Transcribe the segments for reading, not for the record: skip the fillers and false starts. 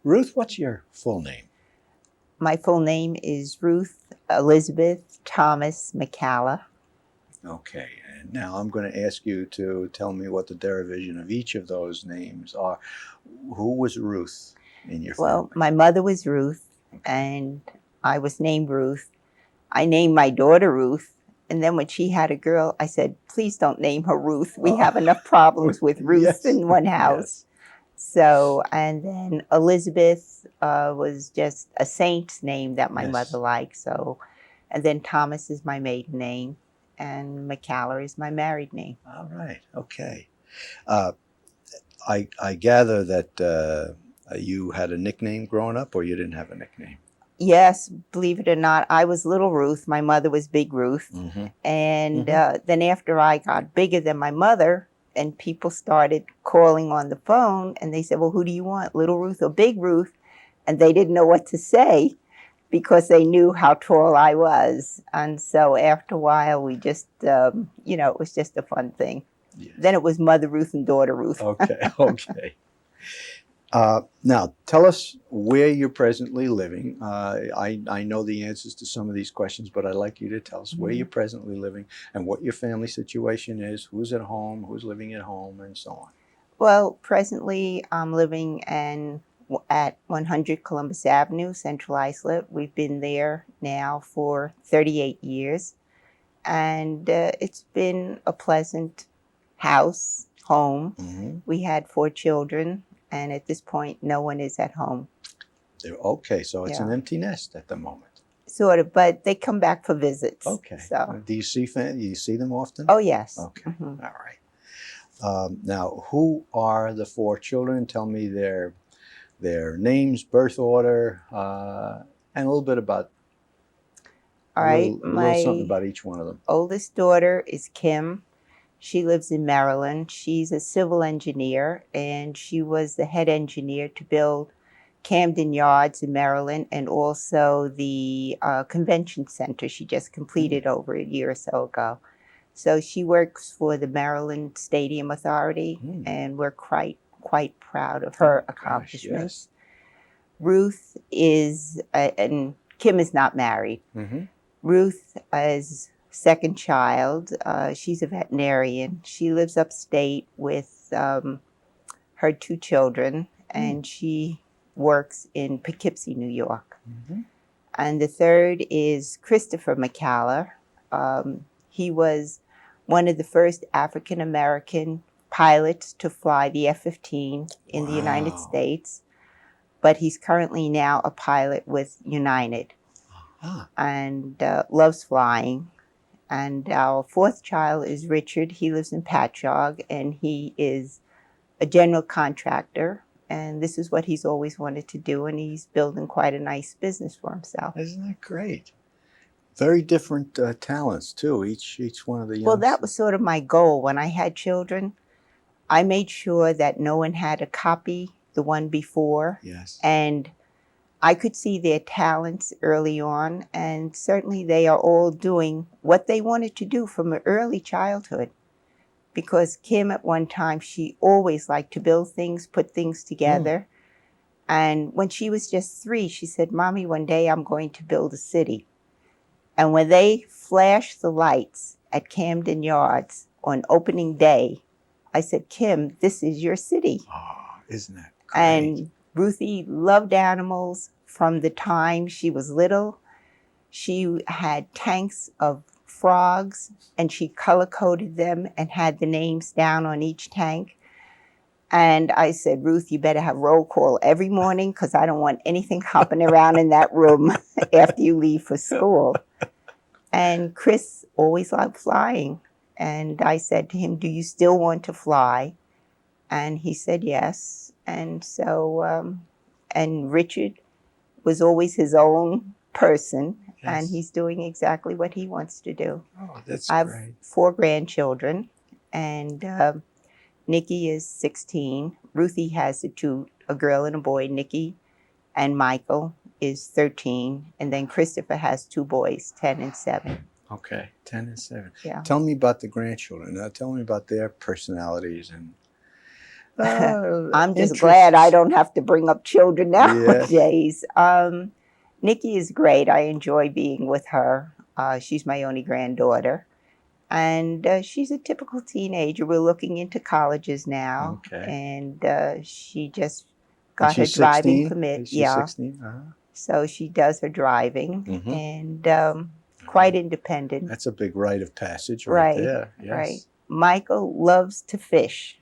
Ruth, what's your full name? My full name is Ruth Elizabeth Thomas McCalla. Okay, and now I'm going to ask you to tell me what the derivation of each of those names are. Who was Ruth in your Well, family? my mother was Ruth, and I was named Ruth. I named my daughter Ruth, and then when she had a girl, I said, please don't name her Ruth. We have enough problems with Ruths Yes, in one house. yes. So, and then Elizabeth was just a saint's name that my Yes. mother liked. So, and then Thomas is my maiden name, and McCalla is my married name. All right, okay. I gather that you had a nickname growing up, or you didn't have a nickname? Yes, believe it or not, I was Little Ruth. My mother was Big Ruth. Mm-hmm. And then after I got bigger than my mother, and people started calling on the phone, and they said, well, who do you want, Little Ruth or Big Ruth? And they didn't know what to say because they knew how tall I was. And so after a while, we just, it was just a fun thing. Yes. Then it was Mother Ruth and Daughter Ruth. Okay, okay. Now, tell us where you're presently living. I know the answers to some of these questions, but I'd like you to tell us where you're presently living and what your family situation is, who's at home, who's living at home, and so on. Well, presently I'm living at 100 Columbus Avenue, Central Islip. We've been there now for 38 years, and it's been a pleasant house, home. Mm-hmm. We had 4 children, and at this point, no one is at home. Okay, so it's Yeah. an empty nest at the moment. Sort of, but they come back for visits. Okay. So. Do you see them often? Oh, yes. Okay. Mm-hmm. All right. Now, who are the 4 children? Tell me their names, birth order, and a little bit about All right. a little something about each one of them. Oldest daughter is Kim. She lives in Maryland. She's a civil engineer, and she was the head engineer to build Camden Yards in Maryland and also the convention center she just completed over a year or so ago. So she works for the Maryland Stadium Authority, and we're quite proud of her accomplishments. Yes. Ruth is, and Kim is not married. Mm-hmm. Ruth is second child. She's a veterinarian. She lives upstate with her 2 children, and she works in Poughkeepsie, New York. Mm-hmm. And the third is Christopher McCalla. He was one of the first African-American pilots to fly the F-15 in the United States, but he's currently now a pilot with United and loves flying. And our 4th child is Richard. He lives in Patchogue, and he is a general contractor. And this is what he's always wanted to do, and he's building quite a nice business for himself. Isn't that great? Very different talents, too, each one of the youngsters. Well, that was sort of my goal. When I had children, I made sure that no one had to copy the one before. Yes. And I could see their talents early on, and certainly they are all doing what they wanted to do from an early childhood. Because Kim, at one time, she always liked to build things, put things together. And when she was just 3, she said, Mommy, one day I'm going to build a city. And when they flashed the lights at Camden Yards on opening day, I said, Kim, this is your city. Oh, isn't that great? And Ruthie loved animals from the time she was little. She had tanks of frogs, and she color-coded them and had the names down on each tank. And I said, Ruth, you better have roll call every morning because I don't want anything hopping around in that room after you leave for school. And Chris always loved flying. And I said to him, do you still want to fly? And he said yes. And so, and Richard was always his own person. Yes. And he's doing exactly what he wants to do. Oh, that's great. I have great. 4 grandchildren, and Nikki is 16. Ruthie has a girl and a boy, Nikki, and Michael is 13. And then Christopher has 2 boys, 10 and 7. Okay, 10 and 7. Yeah. Tell me about the grandchildren. Tell me about their personalities and I'm just glad I interests. don't have to bring up children Yes. nowadays. Nikki is great. I enjoy being with her. She's my only granddaughter. And she's a typical teenager. We're looking into colleges now. Okay. And she just And got her she's driving 16? permit. Is she Yeah. 16? Uh-huh. So she does her driving Mm-hmm. and quite independent. That's a big rite of passage right there. Yes. Right. Michael loves to fish.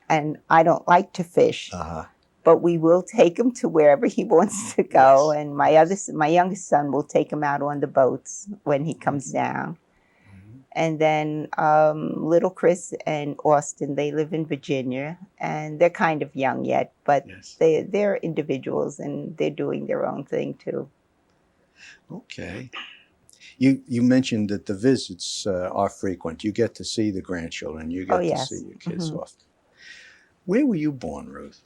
And I don't like to fish. Uh-huh. But we will take him to wherever he wants to go. Yes. And my youngest son will take him out on the boats when he comes down. Mm-hmm. And then little Chris and Austin, they live in Virginia, and they're kind of young yet, but Yes. they're individuals and they're doing their own thing too. Okay. You mentioned that the visits are frequent. You get to see the grandchildren. You get yes. to see your kids Mhm. often. Where were you born, Ruth?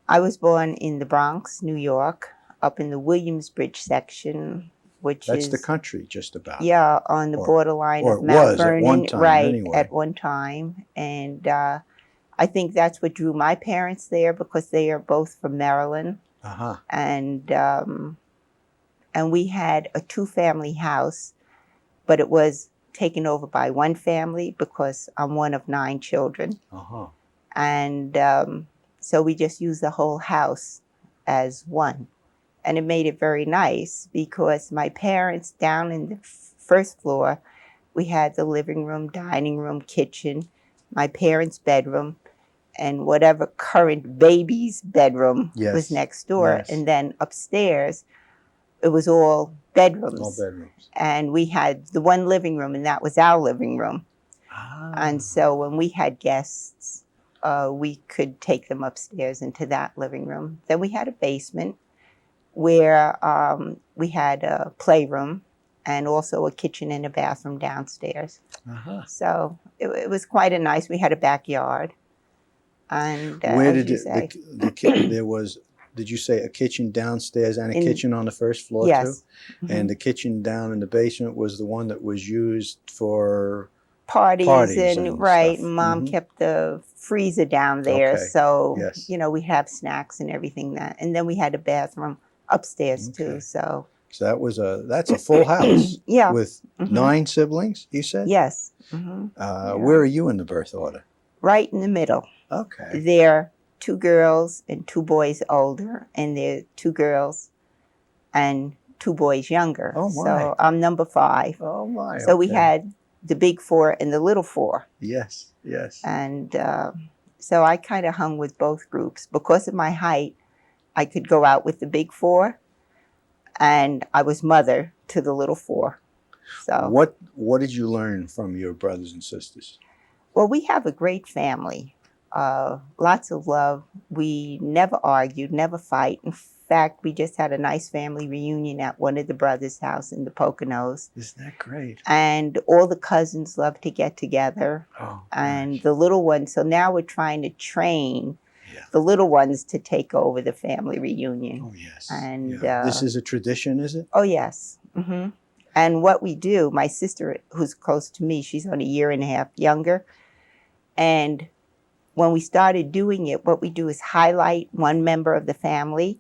I was born in the Bronx, New York, up in the Williamsbridge section, which That's is the country, just about. yeah, on the borderline or of it Mount was at Vernon, one time, right? anyway. At one time, and I think that's what drew my parents there because they are both from Maryland, Uh-huh. and we had a two-family house, but it was taken over by one family because I'm one of 9 children, Uh-huh. and so we just used the whole house as one. And it made it very nice because my parents down in the first floor, we had the living room, dining room, kitchen, my parents' bedroom, and whatever current baby's bedroom Yes. was next door. Yes. And then upstairs, it was all bedrooms. All bedrooms. And we had the one living room, and that was our living room. Ah. And so when we had guests, we could take them upstairs into that living room. Then we had a basement where we had a playroom and also a kitchen and a bathroom downstairs. Uh-huh. So it was quite a nice. We had a backyard, and Where as did you it, say, there was? Did you say a kitchen downstairs and a In- kitchen on the first floor yes, too? And the kitchen down in the basement was the one that was used for parties and right. stuff. Mom Mhm. kept the freezer down there, Okay. so Yes. we have snacks and everything that. And then we had a bathroom upstairs Okay. too. So So that's a full house yeah, with Mhm. 9 siblings. You said. yes, Mhm. Yeah. Where are you in the birth order? Right in the middle. Okay. They're 2 girls and 2 boys older, and they're 2 girls and 2 boys younger. Oh, my. So I'm number 5. Oh my. So we okay. had the big 4 and the little 4. Yes. Yes. And so I kind of hung with both groups. Because of my height, I could go out with the big 4, and I was mother to the little 4. So What did you learn from your brothers and sisters? well, we have a great family. Lots of love. We never argued, never fight. In fact, we just had a nice family reunion at one of the brothers' house in the Poconos. Isn't that great? And all the cousins love to get together. Oh, And gosh. the little ones, so now we're trying to train Yeah. the little ones to take over the family reunion. Oh, yes. And this is a tradition, is it? oh, yes. Hmm. And what we do, my sister, who's close to me, she's only a year and a half younger. And when we started doing it, what we do is highlight one member of the family,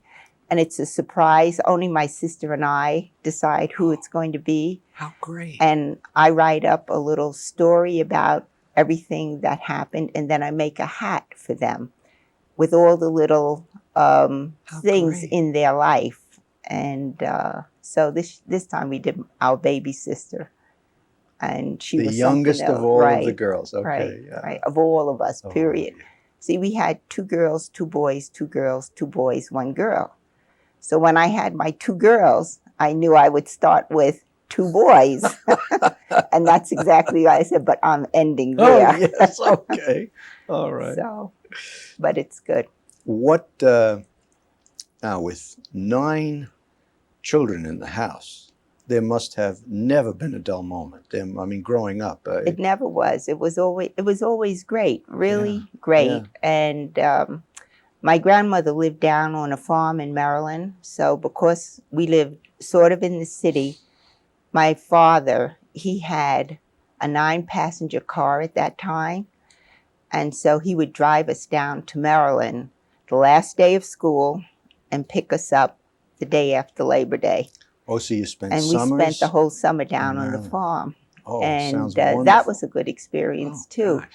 and it's a surprise. Only my sister and I decide who it's going to be. How great. And I write up a little story about everything that happened, and then I make a hat for them with all the little things great. in their life. And so this time we did our baby sister. And she The was youngest something of else. all Right. of the girls. Okay. Right, Yeah. right, of all of us, Oh, period. yeah. See, we had 2 girls, 2 boys, 2 girls, 2 boys, 1 girl. So when I had my 2 girls, I knew I would start with 2 boys. And that's exactly what I said, but I'm ending there. Oh, yes. Okay. All right. So, but it's good. What, now with 9 children in the house, there must have never been a dull moment. Growing up. It never was. It was always great, really great. yeah. And my grandmother lived down on a farm in Maryland. So because we lived sort of in the city, my father, he had a 9-passenger car at that time. And so he would drive us down to Maryland the last day of school and pick us up the day after Labor Day. Oh, so you spent And we summers spent the whole summer in down on the Maryland? farm. Oh, And sounds that wonderful. was a good experience Oh, too. gosh.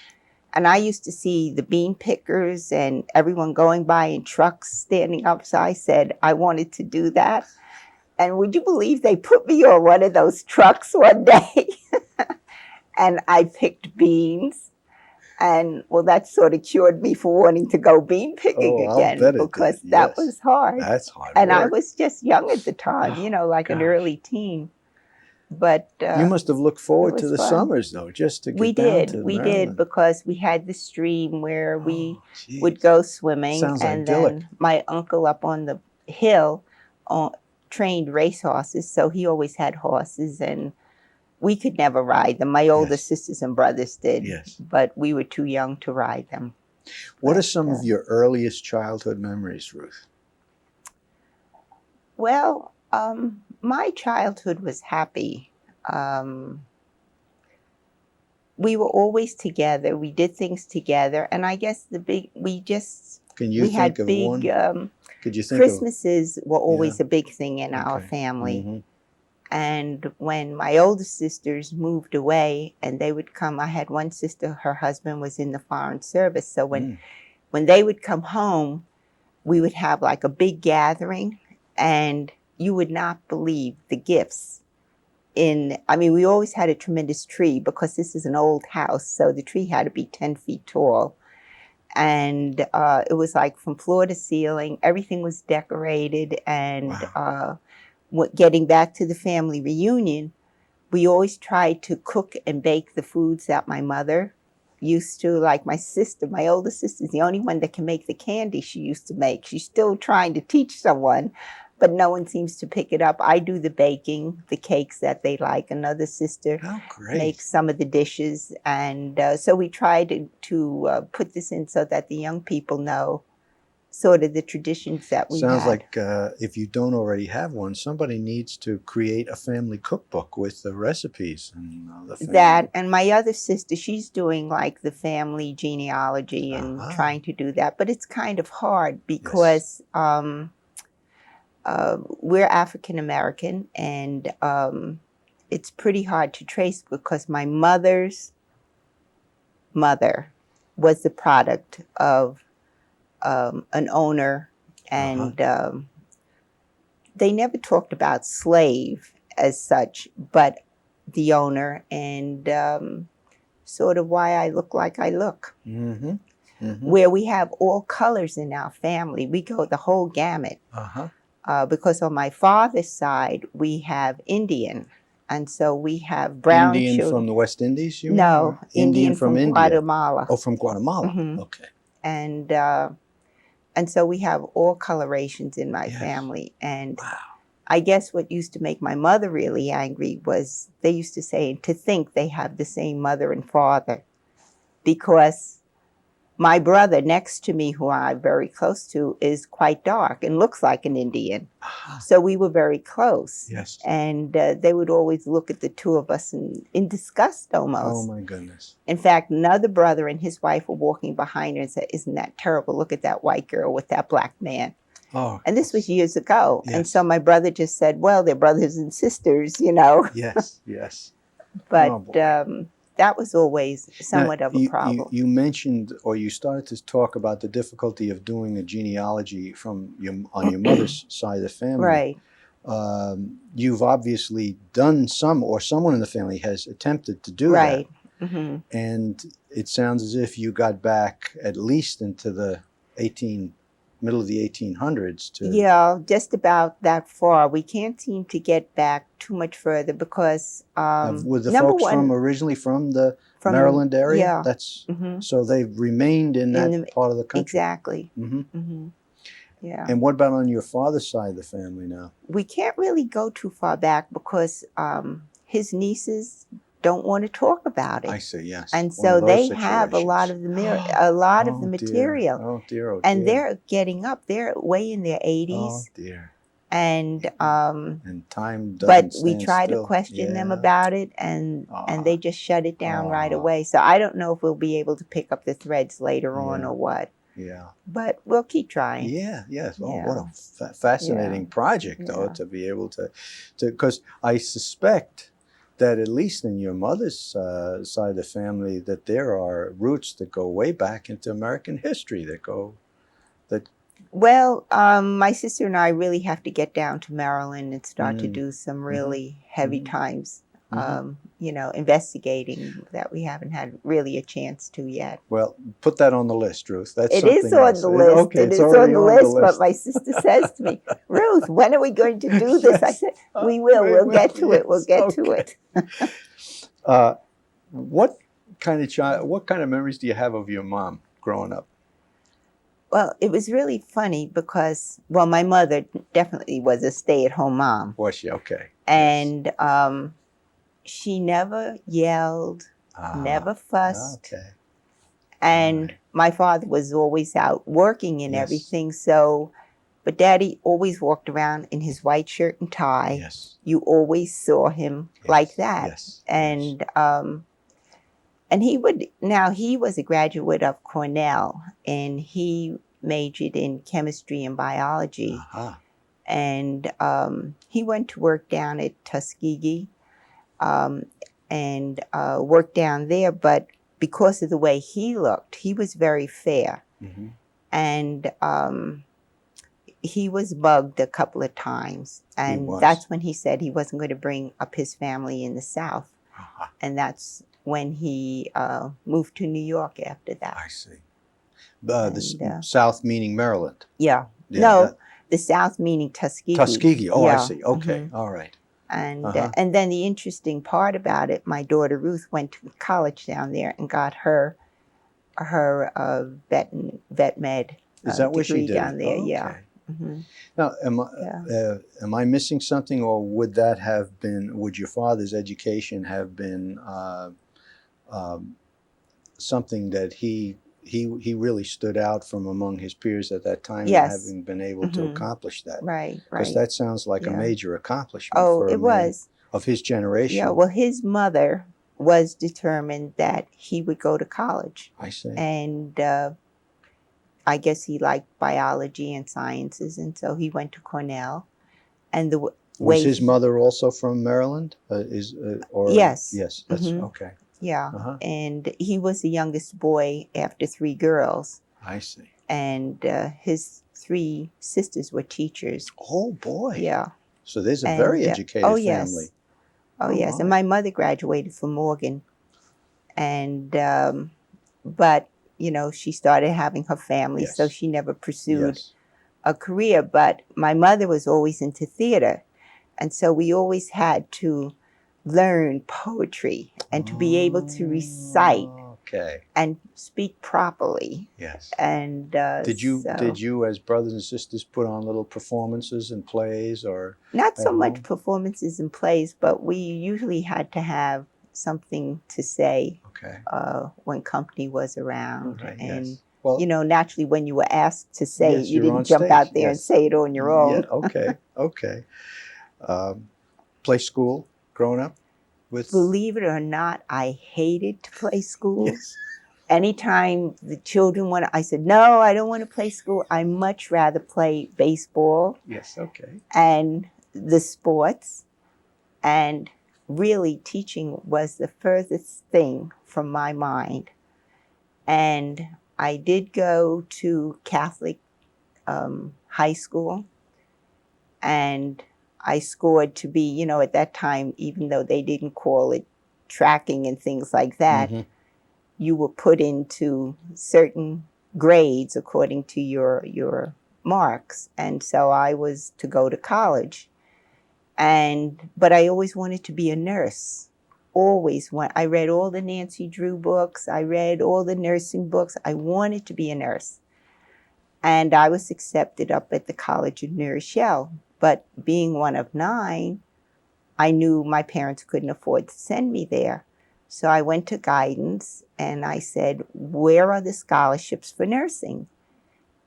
And I used to see the bean pickers and everyone going by in trucks standing up. So I said I wanted to do that. And would you believe they put me on one of those trucks one day? And I picked beans. And well, that sort of cured me for wanting to go bean picking Oh, I'll again, bet it because did. that Yes. was hard. That's hard And I work. was just young at the time, Oh, like an gosh. early teen. But You must have looked forward to was the fun. summers, though, just to get we down to did, we Maryland. did, because we had the stream where we Oh, geez. would go swimming. Sounds And idyllic. then my uncle up on the hill trained race horses, so he always had horses, and we could never ride them. My older Yes. sisters and brothers did, Yes. but we were too young to ride them. What are But, some of your earliest childhood memories, Ruth? Well, my childhood was happy. We were always together. We did things together, and I guess Can you we think had of big one? Could you think Christmases were always a big thing in our Okay. family. Mhm. And when my older sisters moved away, and they would come, I had one sister, her husband was in the Foreign Service. So when they would come home, we would have like a big gathering, and you would not believe the gifts. We always had a tremendous tree because this is an old house, so the tree had to be 10 feet tall. And it was like from floor to ceiling, everything was decorated. And Wow. Getting back to the family reunion, we always tried to cook and bake the foods that my mother used to. Like my sister, my older sister, is the only one that can make the candy she used to make. She's still trying to teach someone, but no one seems to pick it up. I do the baking, the cakes that they like. Another sister How great. makes some of the dishes. And so we tried to put this in so that the young people know sort of the traditions that we Sounds had. like if you don't already have one, somebody needs to create a family cookbook with the recipes and the family. That, and my other sister, she's doing like the family genealogy and trying to do that. But it's kind of hard because we're African American, and it's pretty hard to trace because my mother's mother was the product of an owner, and they never talked about slave as such, but the owner, and sort of why I look like I look. Mm-hmm. Mm-hmm. Where we have all colors in our family. We go the whole gamut. Because on my father's side, we have Indian. And so we have brown Indian children. from the West Indies, you mean? No, Indian from India. Guatemala. Oh, from Guatemala. Mhm. Okay. And so we have all colorations in my family. And I guess what used to make my mother really angry was they used to say, to think they have the same mother and father. Because my brother next to me, who I'm very close to, is quite dark and looks like an Indian. So we were very close. Yes. And they would always look at the two of us in disgust almost. Oh, my goodness. In fact, another brother and his wife were walking behind her and said, "Isn't that terrible? Look at that white girl with that black man." Oh. And this was years ago. Yes. And so my brother just said, "Well, they're brothers and sisters, Yes, yes. But that was always somewhat now, of a problem. You mentioned, or you started to talk about the difficulty of doing a genealogy on your mother's side of the family. Right. You've obviously done some, or someone in the family has attempted to do right. that. Mm-hmm. And it sounds as if you got back at least into the middle of the 1800s to... Yeah, just about that far. We can't seem to get back too much further because were the folks originally from the Maryland area? Yeah. That's so they've remained in that part of the country. Exactly. Mm-hmm. Mm-hmm. Yeah. And what about on your father's side of the family now? We can't really go too far back because his nieces don't want to talk about it. I see. Yes. And so they have a lot of the material. Oh dear. And they're getting up. They're way in their 80s. Oh dear. And And time but doesn't we stand try to still. question them Yeah. about it, and they just shut it down right away. So I don't know if we'll be able to pick up the threads later on Yeah. or what. Yeah. But we'll keep trying. Yeah, yes. Oh, Yeah. what a fascinating project, though, Yeah. to be able to, because I suspect that at least in your mother's side of the family, that there are roots that go way back into American history that. Well, my sister and I really have to get down to Maryland and start to do some really heavy times, investigating that we haven't had really a chance to yet. Well, put that on the list, Ruth. That's It is something on else. the list. Okay, It it's is already on the list, but my sister says to me, Ruth, when are we going to do this? I Yes. said, we will. We'll get to it. We'll get to Okay. it. What kind of memories do you have of your mom growing up? Well, it was really funny because, well, my mother definitely was a stay-at-home mom. Was she? Okay. And she never yelled, never fussed. Okay. And my father was always out working and everything. So, but Daddy always walked around in his white shirt and tie. Yes. You always saw him like that. Yes. And he was a graduate of Cornell, and he majored in chemistry and biology. And he went to work down at Tuskegee and worked down there. But because of the way he looked, he was very fair. And he was bugged a couple of times. And that's when he said he wasn't going to bring up his family in the South. And that's when he moved to New York after that. I see. The South meaning Maryland. Yeah. No, the South meaning Tuskegee. Tuskegee. Oh, I see. Okay. All right. And then the interesting part about it, my daughter Ruth went to college down there and got her vet med Is that where degree she did down it? there. Oh, Yeah. okay. Now, am I missing something, or would your father's education have been something that he really stood out from among his peers at that time, having been able to accomplish that? Right. Because that sounds like a major accomplishment Oh, for a it man was. of his generation. Yeah, well, his mother was determined that he would go to college. I see. And I guess he liked biology and sciences, and so he went to Cornell. And was his mother also from Maryland? Yes. Yes. That's okay. Yeah. And he was the youngest boy after 3 girls. I see. And his 3 sisters were teachers. Oh boy. Yeah. So there's a very educated family. Yes. Oh, yes. And my mother graduated from Morgan. And, but, she started having her family, so she never pursued a career. But my mother was always into theater. And so we always had to learn poetry and to be able to recite and speak properly. Yes. And did you as brothers and sisters put on little performances and plays, or not so much performances and plays, but we usually had to have something to say when company was around. And well, naturally when you were asked to say it, you didn't jump out there and say it on your own. Okay. Play school growing up? Believe it or not, I hated to play school. Anytime the children I said, no, I don't want to play school. I much rather play baseball. Yes, okay. And the sports. And really teaching was the furthest thing from my mind. And I did go to Catholic high school, and I scored to be, at that time, even though they didn't call it tracking and things like that, you were put into certain grades according to your marks. And so I was to go to college. But I always wanted to be a nurse. I read all the Nancy Drew books. I read all the nursing books. I wanted to be a nurse. And I was accepted up at the College of New Rochelle. But being one of 9, I knew my parents couldn't afford to send me there. So I went to guidance and I said, where are the scholarships for nursing?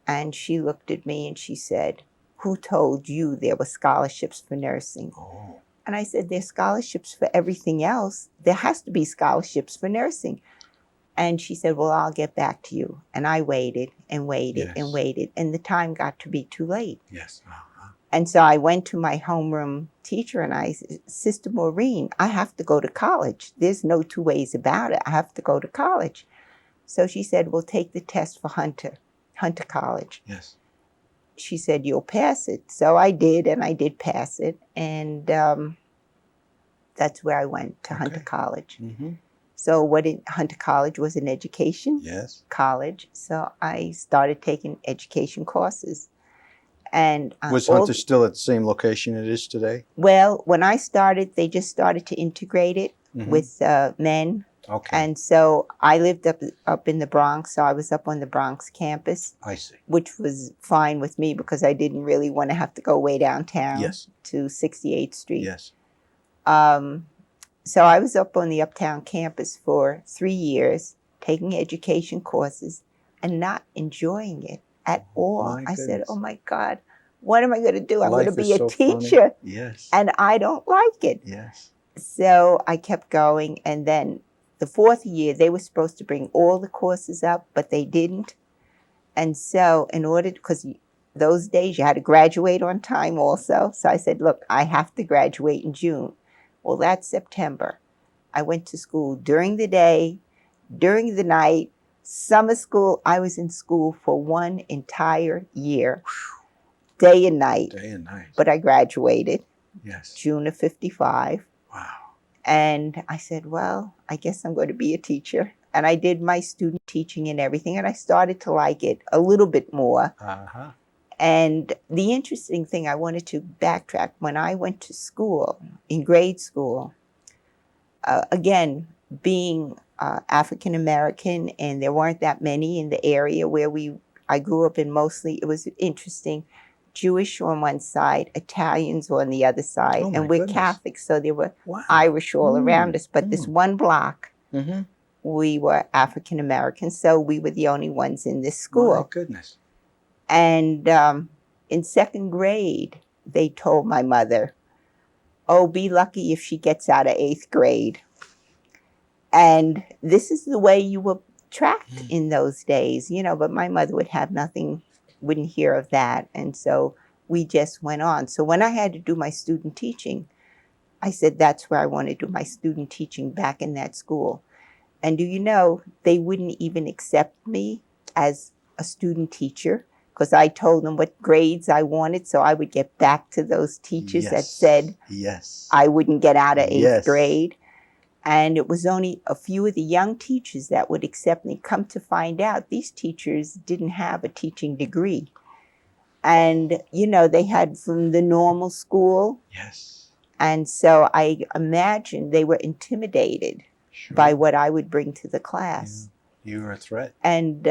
And she looked at me and she said, who told you there were scholarships for nursing? Oh. And I said, there's scholarships for everything else. There has to be scholarships for nursing. And she said, well, I'll get back to you. And I waited and waited and Yes. waited. And the time got to be too late. Yes. Uh-huh. And so I went to my homeroom teacher and I said, Sister Maureen, I have to go to college. There's no two ways about it. I have to go to college. So she said, well, take the test for Hunter College. Yes. She said, you'll pass it. So I did, and I did pass it. And that's where I went to Hunter College. Mm-hmm. So Hunter College was an education Yes. college. So I started taking education courses. And Was Hunter still at the same location it is today? well, when I started, they just started to integrate it Mhm. with men. Okay. And so I lived up in the Bronx, so I was up on the Bronx campus, I see. which was fine with me because I didn't really want to have to go way downtown Yes. to 68th Street. Yes. So I was up on the Uptown campus for 3 years, taking education courses and not enjoying it at all. My I said, goodness. oh my God, what am I going to do? I'm going to Life be is a so funny. teacher Yes. and I don't like it. Yes. So I kept going. And then the fourth year, they were supposed to bring all the courses up, but they didn't. And so because those days you had to graduate on time also. So I said, look, I have to graduate in June. Well, that's September. I went to school during the day, during the night, summer school. I was in school for one entire year, day and night. Day and night. But I graduated Yes. June of 55. Wow. And I said, well, I guess I'm going to be a teacher. And I did my student teaching and everything, and I started to like it a little bit more. Uh-huh. And the interesting thing, I wanted to backtrack. When I went to school, in grade school, again, being African American, and there weren't that many in the area where I grew up in mostly, it was interesting. Jewish on one side, Italians on the other side, Oh, my and we're goodness. Catholics, so there were Wow. Irish all around us. But this one block, Mm-hmm. we were African American, so we were the only ones in this My school. goodness. And in second grade, they told my mother, oh, be lucky if she gets out of 8th grade. And this is the way you were tracked in those days, but my mother would have nothing, wouldn't hear of that. And so we just went on. So when I had to do my student teaching, I said, that's where I want to do my student teaching, back in that school. And do you know, they wouldn't even accept me as a student teacher because I told them what grades I wanted. So I would get back to those teachers that said yes. I wouldn't get out of 8th Yes. grade. And it was only a few of the young teachers that would accept me. Come to find out, these teachers didn't have a teaching degree. And, they had from the normal school. Yes. And so I imagine they were intimidated Sure. by what I would bring to the class. Yeah. You were a threat. And,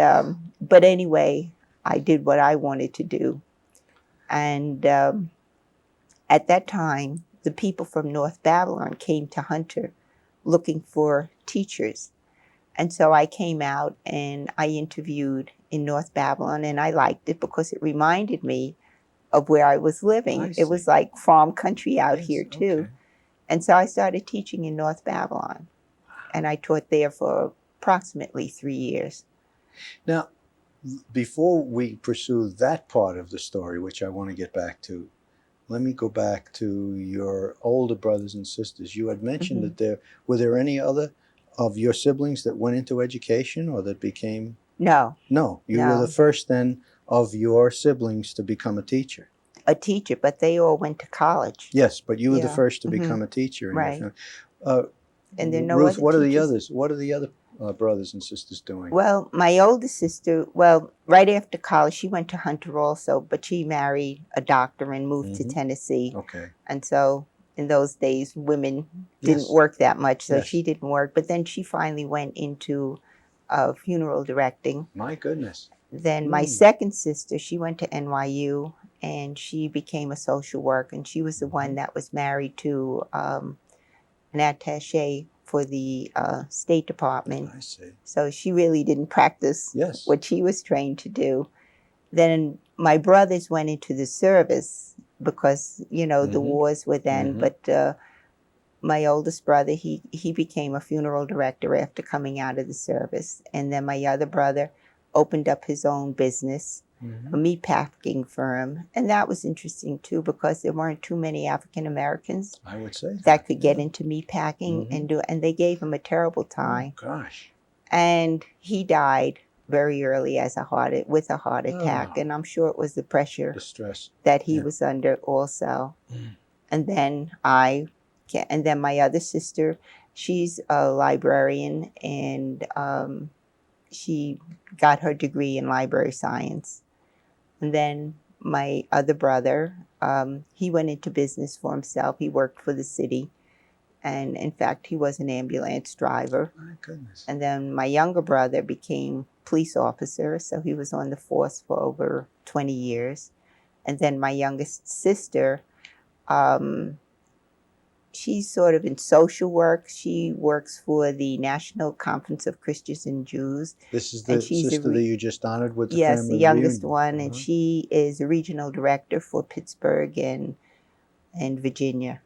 but anyway, I did what I wanted to do. And at that time, the people from North Babylon came to Hunter looking for teachers. And so I came out and I interviewed in North Babylon, and I liked it because it reminded me of where I was living. It was like farm country out here too. Okay. And so I started teaching in North Babylon, and I taught there for approximately 3 years. Now, before we pursue that part of the story, which I want to get back to, let me go back to your older brothers and sisters. You had mentioned that were there any other of your siblings that went into education or that became? No. No, you were the first then of your siblings to become a teacher. A teacher, but they all went to college. Yes, but you were the first to become a teacher in Right. your family. And there are no Ruth, other what are the teachers. others? What are the other brothers and sisters doing? Well, my oldest sister, right after college, she went to Hunter also, but she married a doctor and moved to Tennessee. Okay. And so in those days, women didn't work that much, so she didn't work. But then she finally went into funeral directing. My goodness. Then my second sister, she went to NYU, and she became a social worker, and she was the one that was married to an attaché for the State Department. I see. So she really didn't practice what she was trained to do. Then my brothers went into the service because, the Mm-hmm. wars were then. Mm-hmm. But my oldest brother, he became a funeral director after coming out of the service. And then my other brother opened up his own business, a meatpacking firm. And that was interesting too, because there weren't too many African Americans I would say that could get yeah. into meatpacking Mhm. and they gave him a terrible Oh time. gosh. And he died very early with a heart attack. Oh, And I'm sure it was the pressure the stress. that he Yeah. was under also. Mm. And then my other sister, she's a librarian, and she got her degree in library science. And then my other brother, he went into business for himself. He worked for the city, and in fact, he was an ambulance driver. My goodness. And then my younger brother became police officer, so he was on the force for over 20 years. And then my youngest sister, she's sort of in social work. She works for the National Conference of Christians and Jews. This is And the she's sister that you just honored with the yes, family the youngest reunion. one, and she is a regional director for Pittsburgh and Virginia.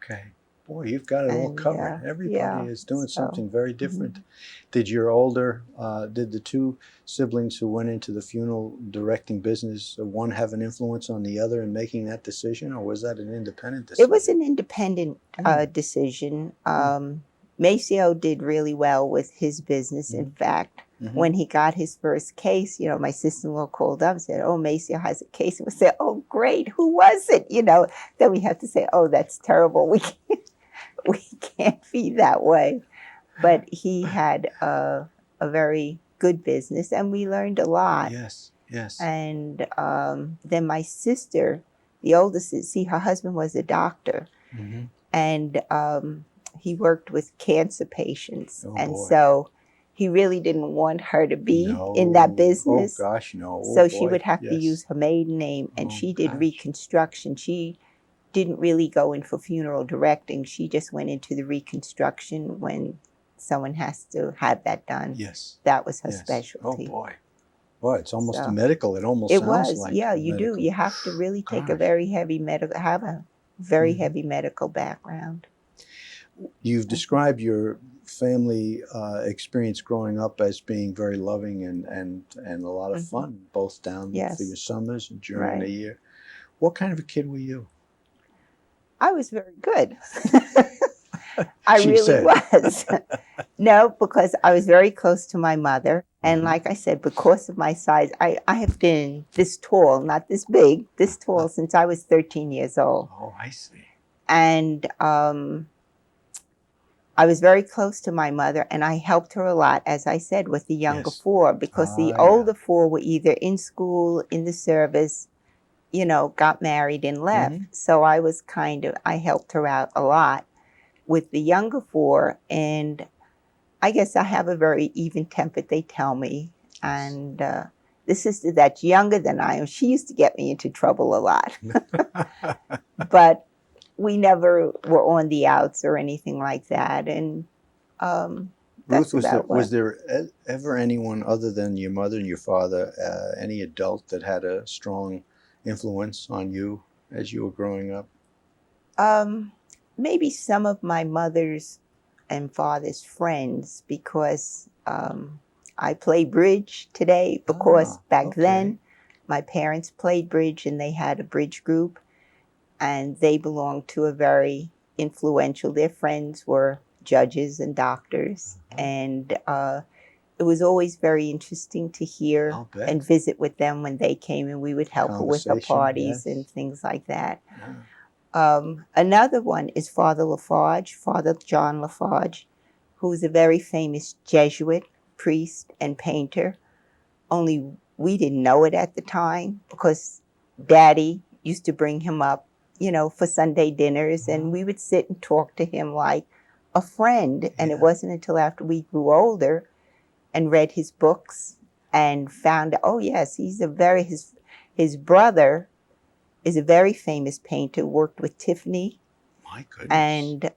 Okay. Boy, you've got it all And covered. Everybody is doing so, something very different. Did the two siblings who went into the funeral directing business, one have an influence on the other in making that decision, or was that an independent decision? It was an independent decision. Maceo did really well with his business. In fact, when he got his first case, my sister-in-law called up and said, "Oh, Maceo has a case." And we said, "Oh, great. Who was it?" Then we have to say, "Oh, that's terrible. We can't be that way." But he had a very good business, and we learned a lot. Yes, yes. And then my sister, the oldest, her husband was a doctor, and he worked with cancer patients. Oh, and boy. so he really didn't want her to be in that business. Oh, gosh, no. Oh, so boy. she would have to Yes. use her maiden name, and Oh, she did gosh. reconstruction. She didn't really go in for funeral directing. She just went into the reconstruction when someone has to have that done. Yes. That was her Yes. specialty. Oh, boy. Boy, it's almost So, medical. It almost it sounds was, like yeah, you medical. do. You have to really take a Gosh. very heavy heavy medical background. You've described your family experience growing up as being very loving and a lot of fun, both down for your summers and during the year. What kind of a kid were you? I was very good. I She really said. was. No, because I was very close to my mother. And like I said, because of my size, I have been this tall, not this big, this tall since I was 13 years old. Oh, I see. And I was very close to my mother, and I helped her a lot, as I said, with the younger four, because the older four were either in school, in the service, got married and left. So I helped her out a lot with the younger four. And I guess I have a very even temper, they tell me. And the sister that's younger than I am, she used to get me into trouble a lot. But we never were on the outs or anything like that. And Ruth, was there ever anyone other than your mother and your father, any adult that had a strong influence on you as you were growing up? Maybe some of my mother's and father's friends, because I play bridge today, because back then my parents played bridge and they had a bridge group, and they belonged to a very influential, their friends were judges and doctors. And it was always very interesting to hear and visit with them when they came, and we would help her with her parties and things like that. Another one is Father Lafarge, Father John Lafarge, who's a very famous Jesuit priest and painter. Only we didn't know it at the time, because Daddy used to bring him up, for Sunday dinners, and we would sit and talk to him like a friend. And it wasn't until after we grew older and read his books and found out, oh yes, his brother is a very famous painter, worked with Tiffany. My goodness. And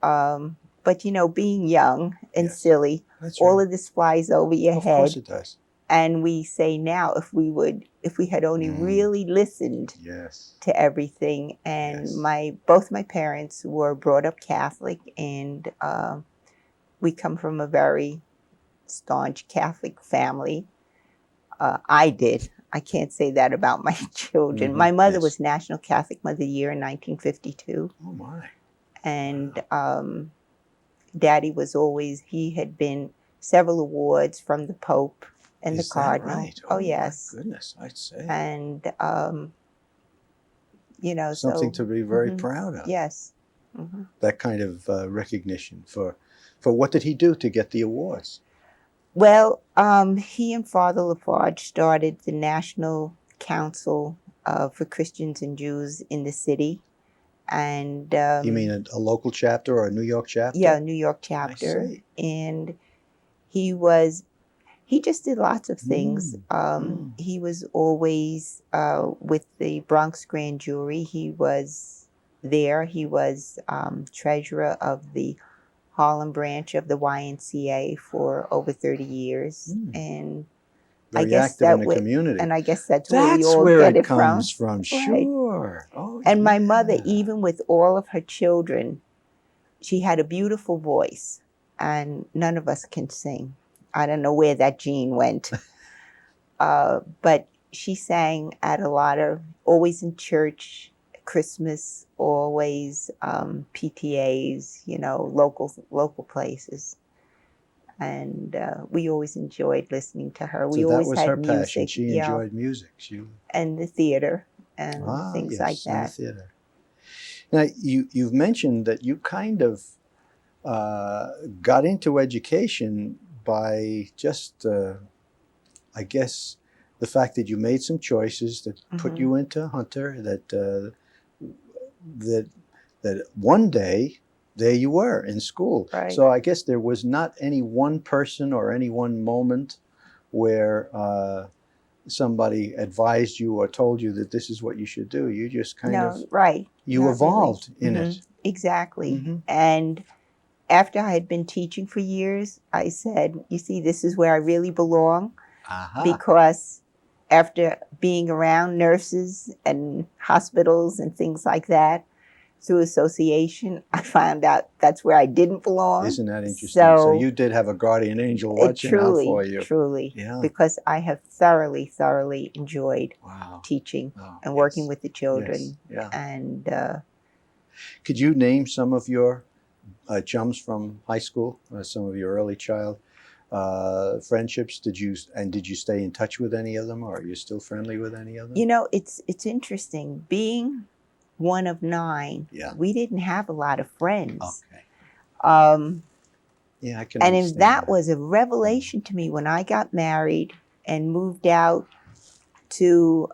but being young and silly, all of this flies over your head. Of course it does. And we say now, if we had only really listened Yes. to everything. And Yes. both my parents were brought up Catholic, and we come from a very staunch Catholic family. I did. I can't say that about my children. My mother Yes. was National Catholic Mother of the Year in 1952. Oh my. And Daddy was always, he had been several awards from the Pope and the Is that Cardinal. right? Oh, Oh yes. my goodness, I'd say. And, Something so. to be very proud of. Yes. That kind of recognition for what did he do to get the awards? Well, he and Father Lafarge started the National Council for Christians and Jews in the city. And You mean a local chapter or a New York chapter? yeah, New York I chapter. see. And he just did lots of things. He was always with the Bronx Grand Jury. He was there. He was treasurer of the Harlem branch of the YMCA for over 30 years. And I Very guess active in the community. and I guess that's where we That's all where get it it from. comes from. Right. Sure. Oh, And my mother, yeah. even with all of her children, she had a beautiful voice, and none of us can sing. I don't know where that gene went. But she sang at a lot of, always in church, Christmas, always PTAs, local places. And we always enjoyed listening to her. We So that always was had her music. passion. She Yeah. enjoyed music. And the theater and things like Yes, in the that. theater. Now, you've mentioned that you kind of got into education by just, I guess, the fact that you made some choices that put you into Hunter, that one day there you were in school. Right. So I guess there was not any one person or any one moment where somebody advised you or told you that this is what you should do. You just kind of right. you Not evolved really. in it. Exactly. And after I had been teaching for years, I said, you see, this is where I really belong. Because after being around nurses and hospitals and things like that, through association, I found out that's where I didn't belong. Isn't that interesting? So you did have a guardian angel watching out for you. Truly. Yeah. Because I have thoroughly enjoyed teaching and working with the children. Yes. Yeah. And could you name some of your chums from high school, some of your early child friendships? Did you stay in touch with any of them, or are you still friendly with any of them? It's interesting. Being one of 9, we didn't have a lot of friends. Okay. Yeah, I can and understand that was a revelation to me when I got married and moved out to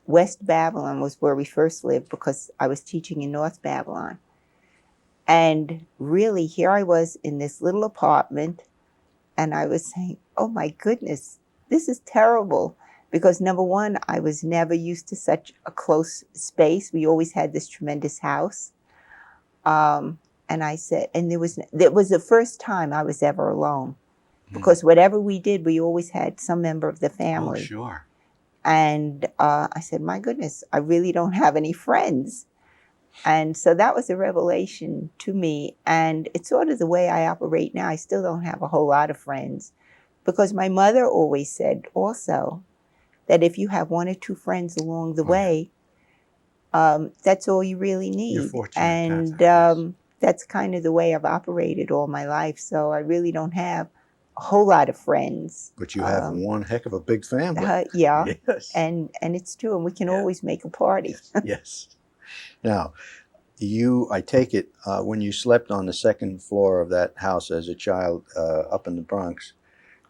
West Babylon, was where we first lived, because I was teaching in North Babylon. And really, here I was in this little apartment, and I was saying, oh my goodness, this is terrible. Because number one, I was never used to such a close space. We always had this tremendous house. And I said, and it was the first time I was ever alone. Because whatever we did, we always had some member of the family. Oh, sure. And I said, my goodness, I really don't have any friends. And so that was a revelation to me. And it's sort of the way I operate now. I still don't have a whole lot of friends. Because my mother always said also that if you have 1 or 2 friends along the way, that's all you really need. You're fortunate, and Catherine, that's kind of the way I've operated all my life. So I really don't have a whole lot of friends. But you have one heck of a big family. Yeah. Yes. And it's true. And we can always make a party. Yes. Now, I take it, when you slept on the second floor of that house as a child up in the Bronx,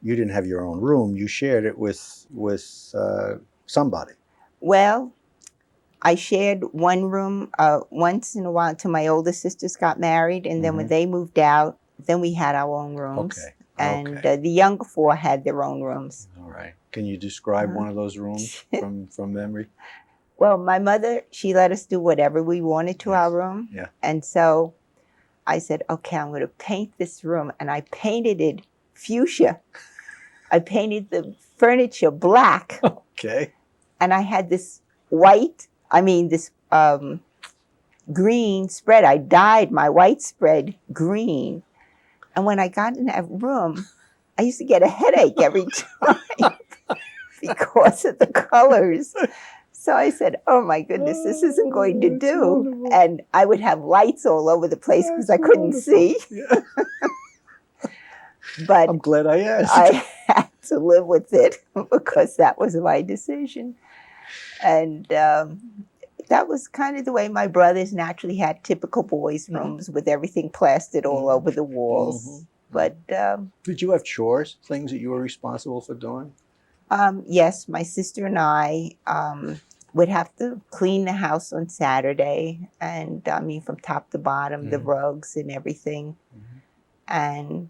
you didn't have your own room. You shared it with somebody. Well, I shared one room once in a while until my older sisters got married. And then when they moved out, then we had our own rooms. Okay. And the younger 4 had their own rooms. All right. Can you describe one of those rooms from memory? Well, my mother, she let us do whatever we wanted to our room. Yeah. And so I said, okay, I'm going to paint this room. And I painted it fuchsia. I painted the furniture black, Okay. and I had this this green spread. I dyed my white spread green. And when I got in that room, I used to get a headache every time because of the colors. So I said, oh my goodness, this isn't going to That's do. wonderful. And I would have lights all over the place because I That's couldn't wonderful. see. Yeah. But I'm glad I asked. I had to live with it because that was my decision. And that was kind of the way my brothers naturally had typical boys' rooms with everything plastered all over the walls. But did you have chores, things that you were responsible for doing? yes, my sister and I would have to clean the house on Saturday, and I mean from top to bottom, the rugs and everything. And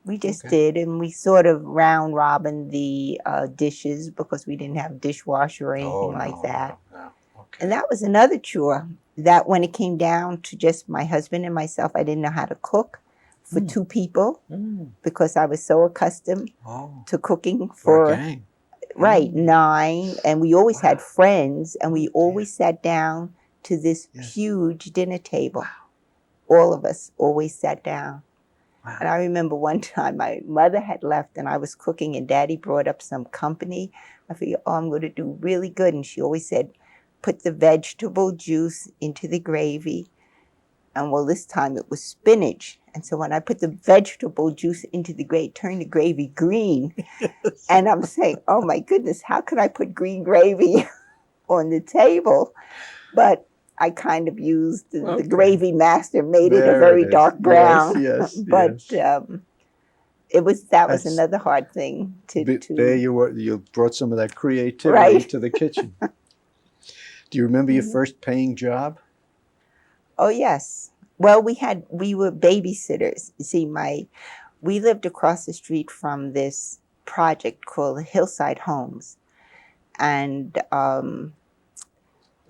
we just did, and we sort of round robin the dishes because we didn't have a dishwasher or anything like that. No. Okay. And that was another chore that when it came down to just my husband and myself, I didn't know how to cook for two people because I was so accustomed to cooking For for a gang. 9, and we always had friends, and we always sat down to this huge dinner table. All of us always sat down. Wow. And I remember one time my mother had left and I was cooking and Daddy brought up some company. I figured, I'm going to do really good. And she always said, put the vegetable juice into the gravy. And well, this time it was spinach. And so when I put the vegetable juice into the gravy, turned the gravy green. And I'm saying, oh my goodness, how could I put green gravy on the table? But I kind of used the gravy master, made it a very dark brown. Yes. But that was another hard thing to There you were. You brought some of that creativity to the kitchen. Do you remember your first paying job? Oh yes. Well, we were babysitters. You see, we lived across the street from this project called Hillside Homes, and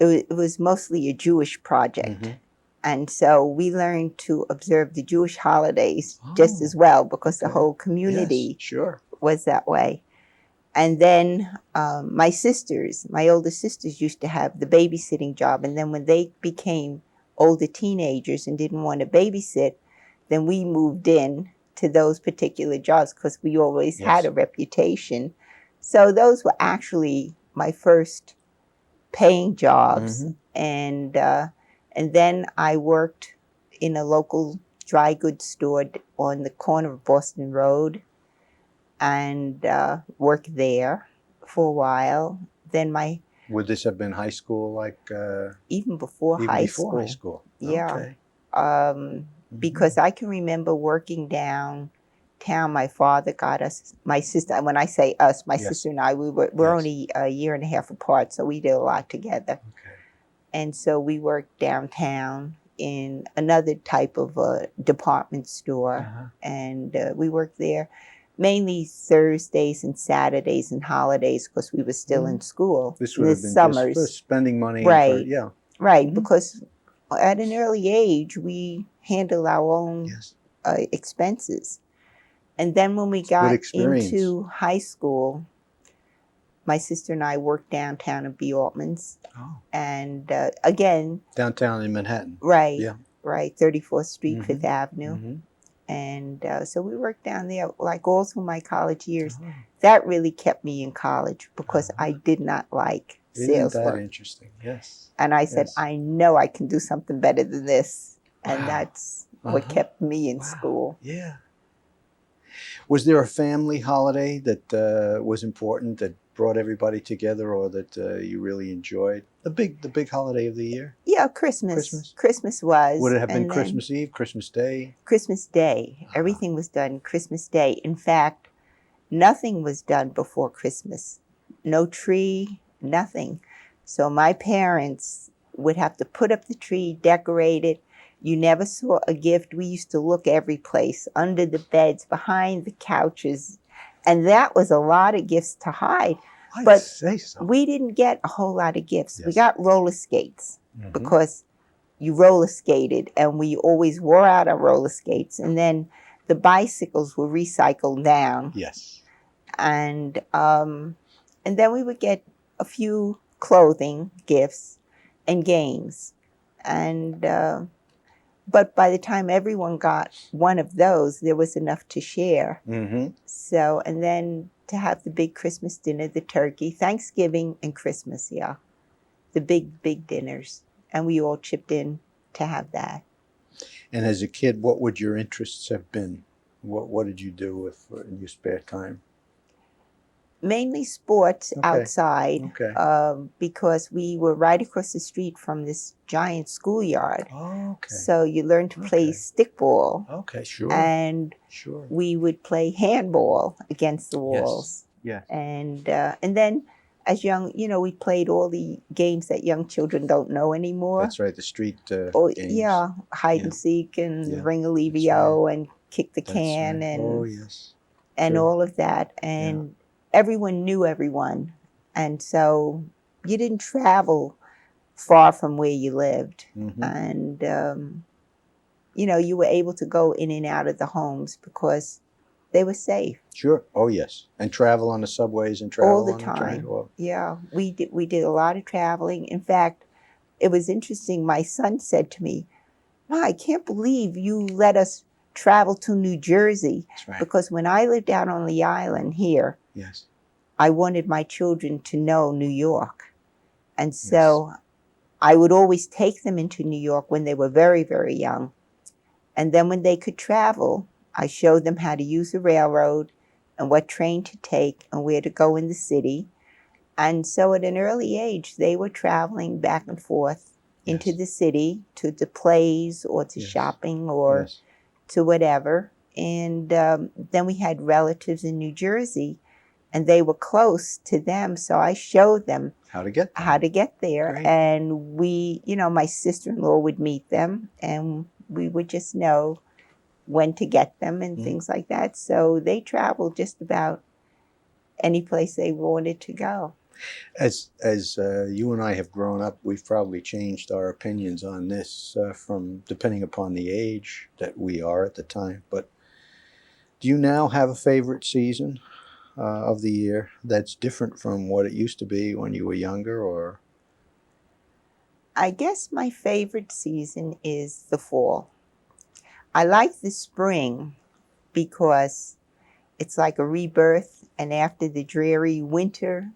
it was mostly a Jewish project. And so we learned to observe the Jewish holidays just as well because the whole community was that way. And then my older sisters used to have the babysitting job. And then when they became older teenagers and didn't want to babysit, then we moved in to those particular jobs because we always had a reputation. So those were actually my first paying jobs. And then I worked in a local dry goods store on the corner of Boston Road and worked there for a while. Then would this have been high school, like even before high school? Yeah. Okay. Because I can remember working downtown. My father got us, my sister. When I say us, my sister and I, we're only a year and a half apart, so we did a lot together. Okay. And so we worked downtown in another type of a department store, and we worked there mainly Thursdays and Saturdays and holidays because we were still in school. This would have been summers. Just for spending money. Right. Right. Because at an early age, we handled our own expenses. And then when we got into high school, my sister and I worked downtown at B. Altman's. And again. Downtown in Manhattan. Right. Yeah. Right. 34th Street, 5th Avenue. And so we worked down there like all through my college years. That really kept me in college because I did not like sales work. Isn't that interesting? Yes. And I said, I know I can do something better than this. And that's what kept me in school. Yeah. Was there a family holiday that was important, that brought everybody together, or that you really enjoyed? The big holiday of the year? Yeah, Christmas. Christmas was. Would it have been Christmas Eve, Christmas Day? Christmas Day. Everything was done Christmas Day. In fact, nothing was done before Christmas. No tree, nothing. So my parents would have to put up the tree, decorate it. You never saw a gift. We used to look every place, under the beds, behind the couches. And that was a lot of gifts to hide. I'd say so. We didn't get a whole lot of gifts. We got roller skates because you roller skated, and we always wore out our roller skates. And then the bicycles were recycled down. Yes. And then we would get a few clothing gifts and games. And but by the time everyone got one of those, there was enough to share. Mm-hmm. So, and then to have the big Christmas dinner, the turkey, Thanksgiving and Christmas, yeah, the big dinners, and we all chipped in to have that. And as a kid, what would your interests have been? What did you do with in your spare time? Mainly sports Okay. outside, Okay. because we were right across the street from this giant schoolyard. Oh, okay. So you learn to play Okay. stickball, Okay, sure. and Sure. we would play handball against the walls. Yes. And then as young, we played all the games that young children don't know anymore. That's right, the street Oh, games. yeah, hide Yeah. and seek and Yeah, ring-a-levio and kick the That's can right. and Oh, yes. and True. all of that. And everyone knew everyone. And so you didn't travel far from where you lived. Mm-hmm. And, you were able to go in and out of the homes because they were safe. Sure. Oh, yes. And travel on the subways and All travel the on the time. train. Well, Yeah, we did a lot of traveling. In fact, it was interesting. My son said to me, "Ma, I can't believe you let us travel to New Jersey." that's right. Because when I lived out on the island here, Yes. I wanted my children to know New York. And so I would always take them into New York when they were very, very young. And then when they could travel, I showed them how to use the railroad and what train to take and where to go in the city. And so at an early age, they were traveling back and forth into Yes. the city to the plays or to Yes. shopping or Yes. to whatever. And then we had relatives in New Jersey, and they were close to them. So I showed them How to get there. how to get there. Great. And my sister-in-law would meet them, and we would just know when to get them and things like that. So they traveled just about any place they wanted to go. As you and I have grown up, we've probably changed our opinions on this from depending upon the age that we are at the time. But do you now have a favorite season of the year that's different from what it used to be when you were younger? Or I guess my favorite season is the fall. I like the spring because it's like a rebirth, and after the dreary winter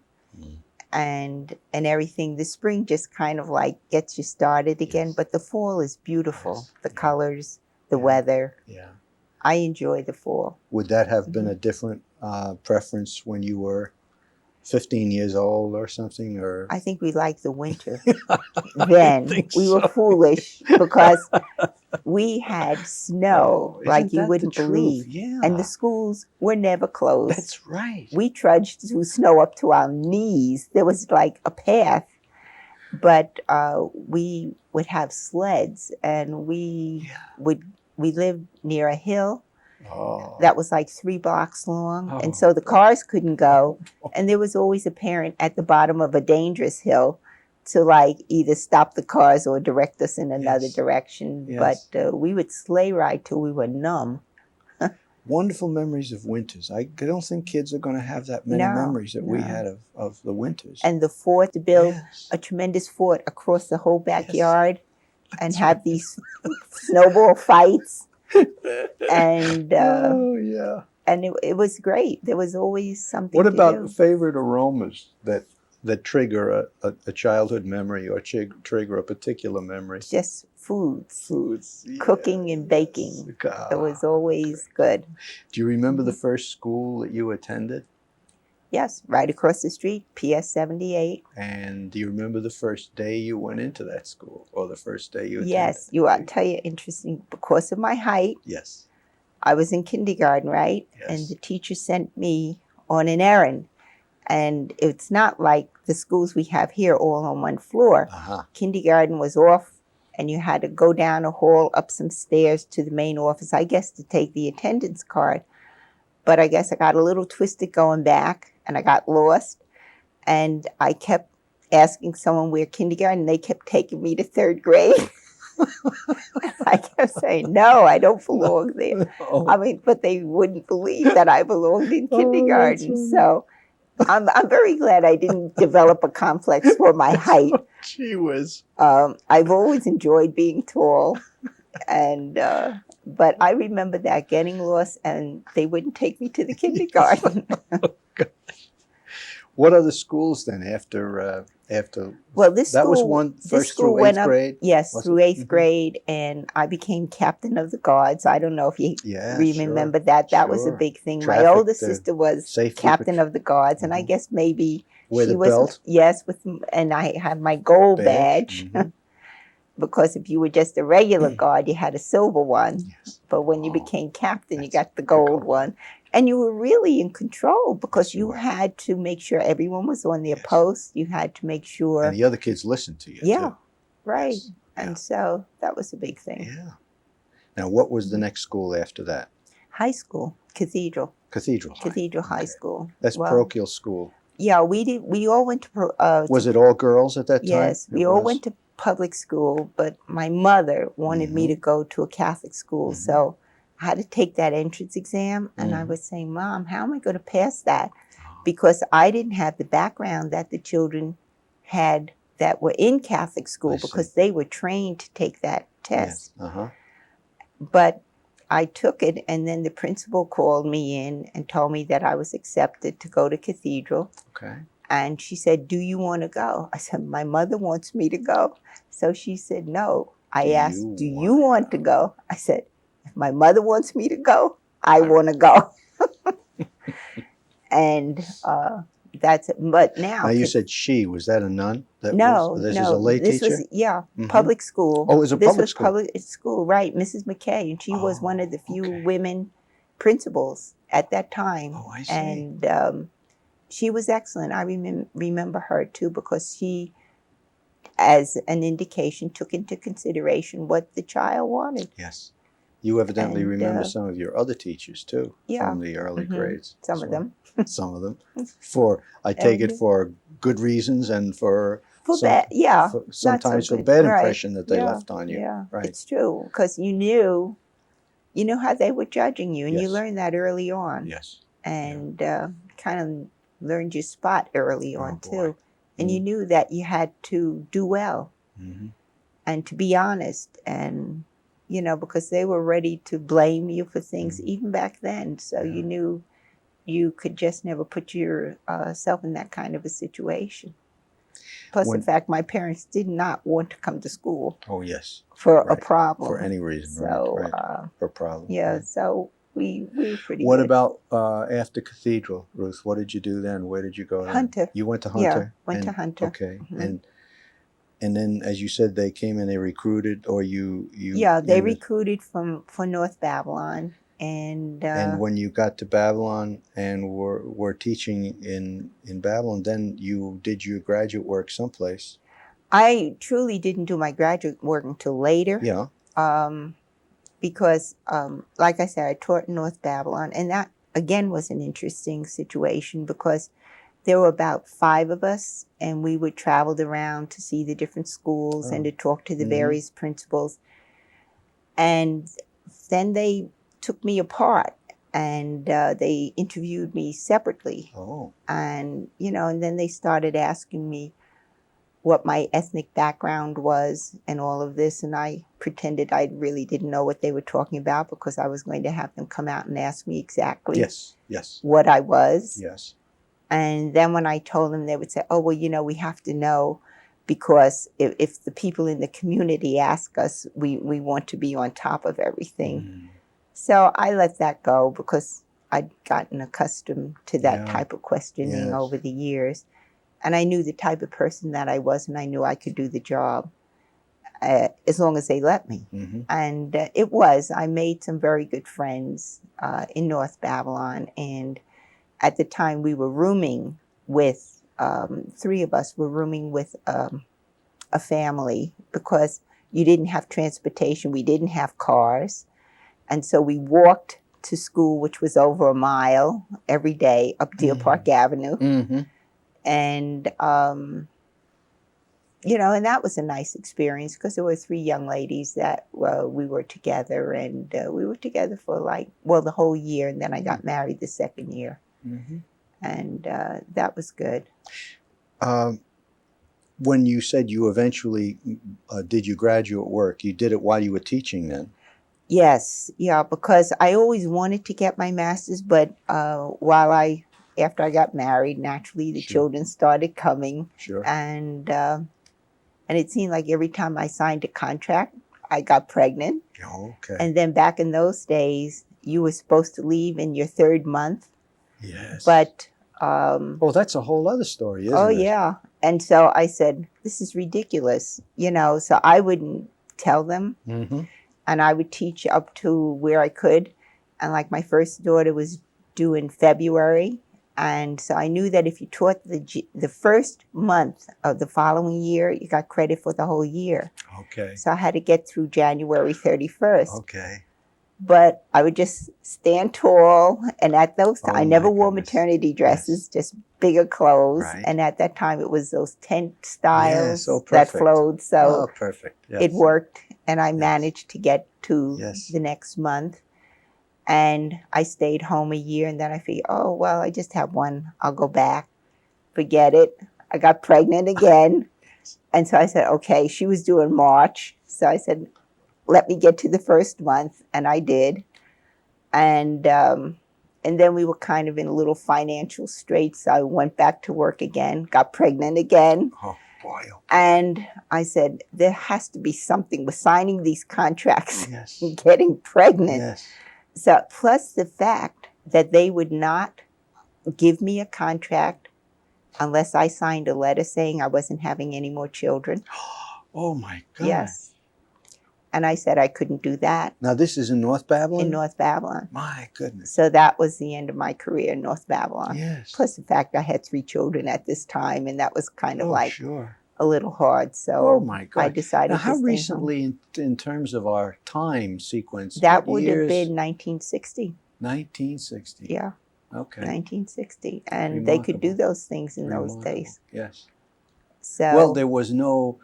and everything, the spring just kind of like gets you started again. Yes. But the fall is beautiful. Yes. The Yeah. colors, the Yeah. weather. yeah, I enjoy the fall. would that have been a different preference when you were 15 years old or something? Or I think we like the winter. I Then think we were so. foolish because we had snow Oh, like isn't you that the wouldn't truth? believe. Yeah. And the schools were never closed. That's right. We trudged through snow up to our knees. There was like a path, but we would have sleds, and we lived near a hill Oh. that was like 3 blocks long, Oh. and so the cars couldn't go, and there was always a parent at the bottom of a dangerous hill to like either stop the cars or direct us in another Yes. direction. Yes. But we would sleigh ride till we were numb. Wonderful memories of winters. I don't think kids are going to have that many No, memories that we no. had of the winters. And the fort, to build Yes. a tremendous fort across the whole backyard and That's have right. these snowball fights. And Oh, yeah. and it was great. There was always something What to about do. favorite aromas that trigger a childhood memory or trigger a particular memory? Just foods, Foods. cooking and baking. It was always good. Do you remember the first school that you attended? Yes, right across the street, PS 78. And do you remember the first day you went into that school, or the first day you attended? Yes, I'll tell you, interesting, because of my height, Yes. I was in kindergarten, right? Yes. And the teacher sent me on an errand. And it's not like the schools we have here all on one floor. Uh-huh. Kindergarten was off, and you had to go down a hall, up some stairs to the main office, I guess, to take the attendance card. But I guess I got a little twisted going back, and I got lost. And I kept asking someone where kindergarten, and they kept taking me to third grade. I kept saying, no, I don't belong there. Oh, I mean, but they wouldn't believe that I belonged in kindergarten. funny. So I'm very glad I didn't develop a complex for my height. Gee whiz. I've always enjoyed being tall, and but I remember that getting lost, and they wouldn't take me to the kindergarten. What other schools then after? Well, this That was school, one this first school through went eighth up, grade? yes, Was through it? eighth grade, and I became captain of the guards. I don't know if you Yeah, sure. remember that. That was a Sure. big thing. My Traffic, older sister was safety captain of the guards, and I Mhm. guess maybe Wear she the was, belt? yes, and I had my gold badge. Mhm. Because if you were just a regular guard, you had a silver one. Yes. But when you Oh, became captain, you that's got the gold one. And you were really in control because Yes, you you were. had to make sure everyone was on their Yes. post. You had to make sure. And the other kids listened to you, Yeah, too. right. Yes. And Yeah. so that was a big thing. Yeah. Now, what was the next school after that? High school, Cathedral Cathedral High. High Okay. School. That's Well, parochial school. yeah, we all went to, Was it all girls at that time? yes, we all went to public school, but my mother wanted me to go to a Catholic school. Mhm. So I had to take that entrance exam, and I Mhm. was saying, Mom, how am I going to pass that? Oh, Because I didn't have the background that the children had that were in Catholic school, I see. because they were trained to take that test. Yes. Uh-huh. But I took it, and then the principal called me in and told me that I was accepted to go to Cathedral. Okay. And she said, do you want to go? I said, my mother wants me to go. So she said, no. I asked, do you want to go? I said, if my mother wants me to go, I want to go. And that's it. But now you said she. Was that a nun? no, This is no, a lay this teacher? was, yeah, Mhm. public school. Oh, it was a This public was school? public school, right? Mrs. McKay, and she was one of the few okay. women principals at that time. Oh, I see. And she was excellent. I remember her too, because she, as an indication, took into consideration what the child wanted. Yes. You evidently And, remember some of your other teachers, too, yeah, from the early grades. some as of well. them. Some of them. I take it And- for good reasons and for bad, yeah, sometimes not so for good. bad Right. impression that they Yeah, left on you. Yeah, Right. it's true, because you knew how they were judging you, and you Yes. learned that early on. Yes. And kind of learned your spot early on boy. too. And you knew that you had to do well Mhm. and to be honest, and because they were ready to blame you for things even back then. So Yeah. you knew you could just never put yourself in that kind of a situation. Plus the fact my parents did not want to come to school Oh, yes. for a Right. problem. For any reason, So, right. For a problem. yeah, right. so we were pretty What good. about after Cathedral, Ruth? What did you do then? Where did you go then? Hunter. You went to Yeah, Hunter? went to Hunter. Okay. Mhm. And then, as you said, they came and they recruited, or you Yeah, they in the- recruited for North Babylon, and And when you got to Babylon and were teaching in Babylon, then you did your graduate work someplace. I truly didn't do my graduate work until later. Yeah. Because, like I said, I taught in North Babylon, and that again was an interesting situation because there were about 5 of us, and we would travel around to see the different schools and to talk to the various principals. And then they took me apart, and they interviewed me separately. Oh. And, and then they started asking me what my ethnic background was and all of this. And I pretended I really didn't know what they were talking about, because I was going to have them come out and ask me exactly Yes. what I was. Yes. And then when I told them, they would say, oh, well, we have to know, because if the people in the community ask us, we want to be on top of everything. So I let that go, because I'd gotten accustomed to that type of questioning over the years. And I knew the type of person that I was, and I knew I could do the job as long as they let me. And I made some very good friends in North Babylon. And at the time we were rooming with, 3 of us were rooming with a family, because you didn't have transportation. We didn't have cars. And so we walked to school, which was over a mile every day up Deer Park Avenue. And and that was a nice experience because there were three young ladies that we were together, and we were together for the whole year, and then I got married the second year, and that was good. When you said you eventually did your graduate work, you did it while you were teaching then? Yes, yeah, because I always wanted to get my master's, but after I got married, naturally the children started coming, and it seemed like every time I signed a contract, I got pregnant. Okay. And then back in those days, you were supposed to leave in your third month. Yes. But that's a whole other story, isn't it? Oh yeah. And so I said, this is ridiculous, so I wouldn't tell them. And I would teach up to where I could. And like my first daughter was due in February. And so I knew that if you taught the first month of the following year, you got credit for the whole year. Okay. So I had to get through January 31st. Okay. But I would just stand tall. And at those times, I never wore maternity dresses, just bigger clothes. Right. And at that time, it was those tent styles that flowed. So perfect. Yes. It worked. And I managed to get to the next month. And I stayed home a year, and then I figured, I just have one. I'll go back. Forget it. I got pregnant again. And so I said, okay, she was due in March. So I said, let me get to the first month. And I did. And then we were kind of in a little financial straits. So I went back to work again, got pregnant again. Oh, boy. Okay. And I said, there has to be something with signing these contracts and getting pregnant. Yes. So, plus the fact that they would not give me a contract unless I signed a letter saying I wasn't having any more children. Oh, my God. Yes. And I said I couldn't do that. Now, this is in North Babylon? In North Babylon. My goodness. So that was the end of my career in North Babylon. Yes. Plus the fact I had 3 children at this time, and that was kind of a little hard. So oh my God. I decided now, how to stay recently home. In terms of our time sequence? That would have been 1960. 1960. Yeah. Okay. 1960. And they could do those things in those days. Yes. So well, there was no,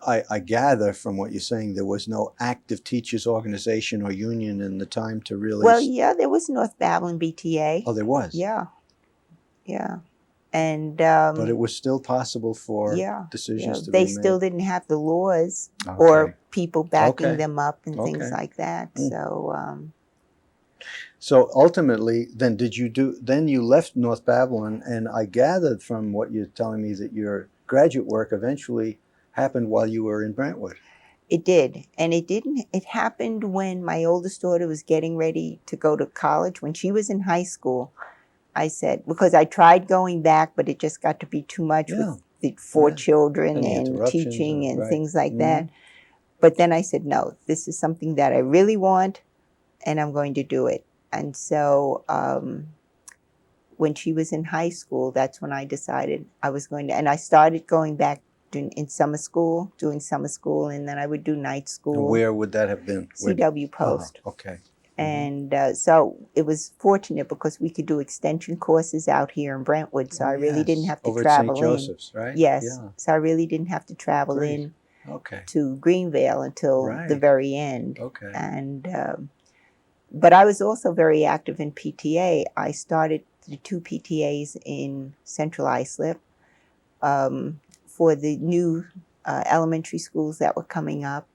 I gather from what you're saying, there was no active teachers organization or union in the time to really... Well, yeah, there was North Babylon BTA. Oh, there was? Yeah. Yeah. And but it was still possible for decisions to be made. They still didn't have the laws or people backing them up and things like that. So ultimately, then you left North Babylon, and I gathered from what you're telling me that your graduate work eventually happened while you were in Brentwood. It did. And it happened when my oldest daughter was getting ready to go to college. When she was in high school, I said, because I tried going back, but it just got to be too much with the 4 children and teaching and things like that. But then I said, no, this is something that I really want, and I'm going to do it. And so when she was in high school, that's when I decided I was going to, and I started going back in summer school, doing summer school, and then I would do night school. And where would that have been? CW Post. Okay. And so it was fortunate because we could do extension courses out here in Brentwood, so I really didn't have to travel in. Over at St. Joseph's, right? Yes. Yeah. So I really didn't have to travel in to Greenvale until the very end. Okay. And but I was also very active in PTA. I started the 2 PTAs in Central Islip for the new elementary schools that were coming up.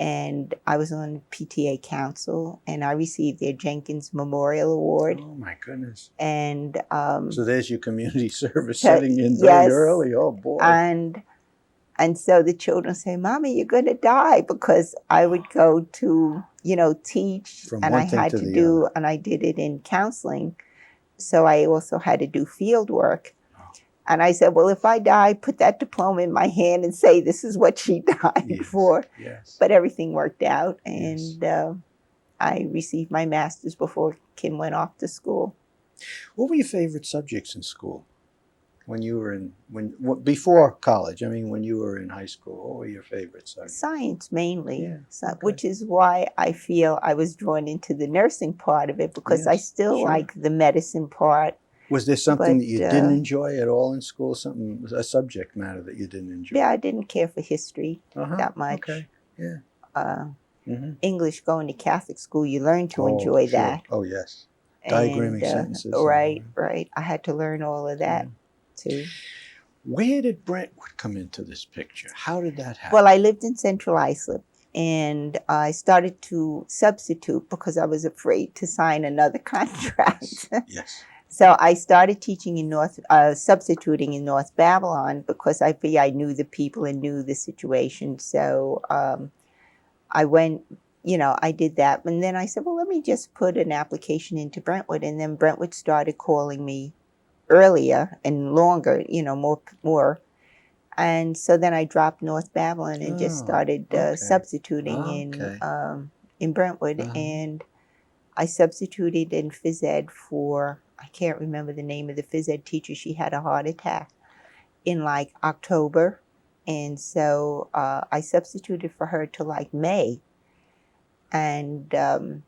And I was on PTA council, and I received their Jenkins Memorial Award. Oh my goodness! And so there's your community service setting in very early. Oh boy! And so the children say, "Mommy, you're going to die," because I would go to teach, and I had to do, and I did it in counseling, so I also had to do field work. And I said, well, if I die, put that diploma in my hand and say, this is what she died for. Yes. But everything worked out. And I received my master's before Kim went off to school. What were your favorite subjects in school when you were before college? I mean, when you were in high school, what were your favorite subjects? Science mainly, which is why I feel I was drawn into the nursing part of it, because I still like the medicine part. Was there something But that you didn't enjoy at all in school? Something, a subject matter that you didn't enjoy? yeah, I didn't care for history Uh-huh. that much. Okay. Yeah. Mm-hmm. English, going to Catholic school, you learn to Oh, enjoy sure. that. Oh, yes. And Diagramming sentences. right. I had to learn all of that too. Where did Brentwood come into this picture? How did that happen? Well, I lived in Central Islip, and I started to substitute because I was afraid to sign another contract. Yes. So I started teaching in substituting in North Babylon because I figured I knew the people and knew the situation. So I went, I did that. And then I said, well, let me just put an application into Brentwood. And then Brentwood started calling me earlier and longer, more. And so then I dropped North Babylon and just started substituting in Brentwood. And I substituted in phys ed for, I can't remember the name of the phys ed teacher. She had a heart attack in like October. And so I substituted for her till like May. And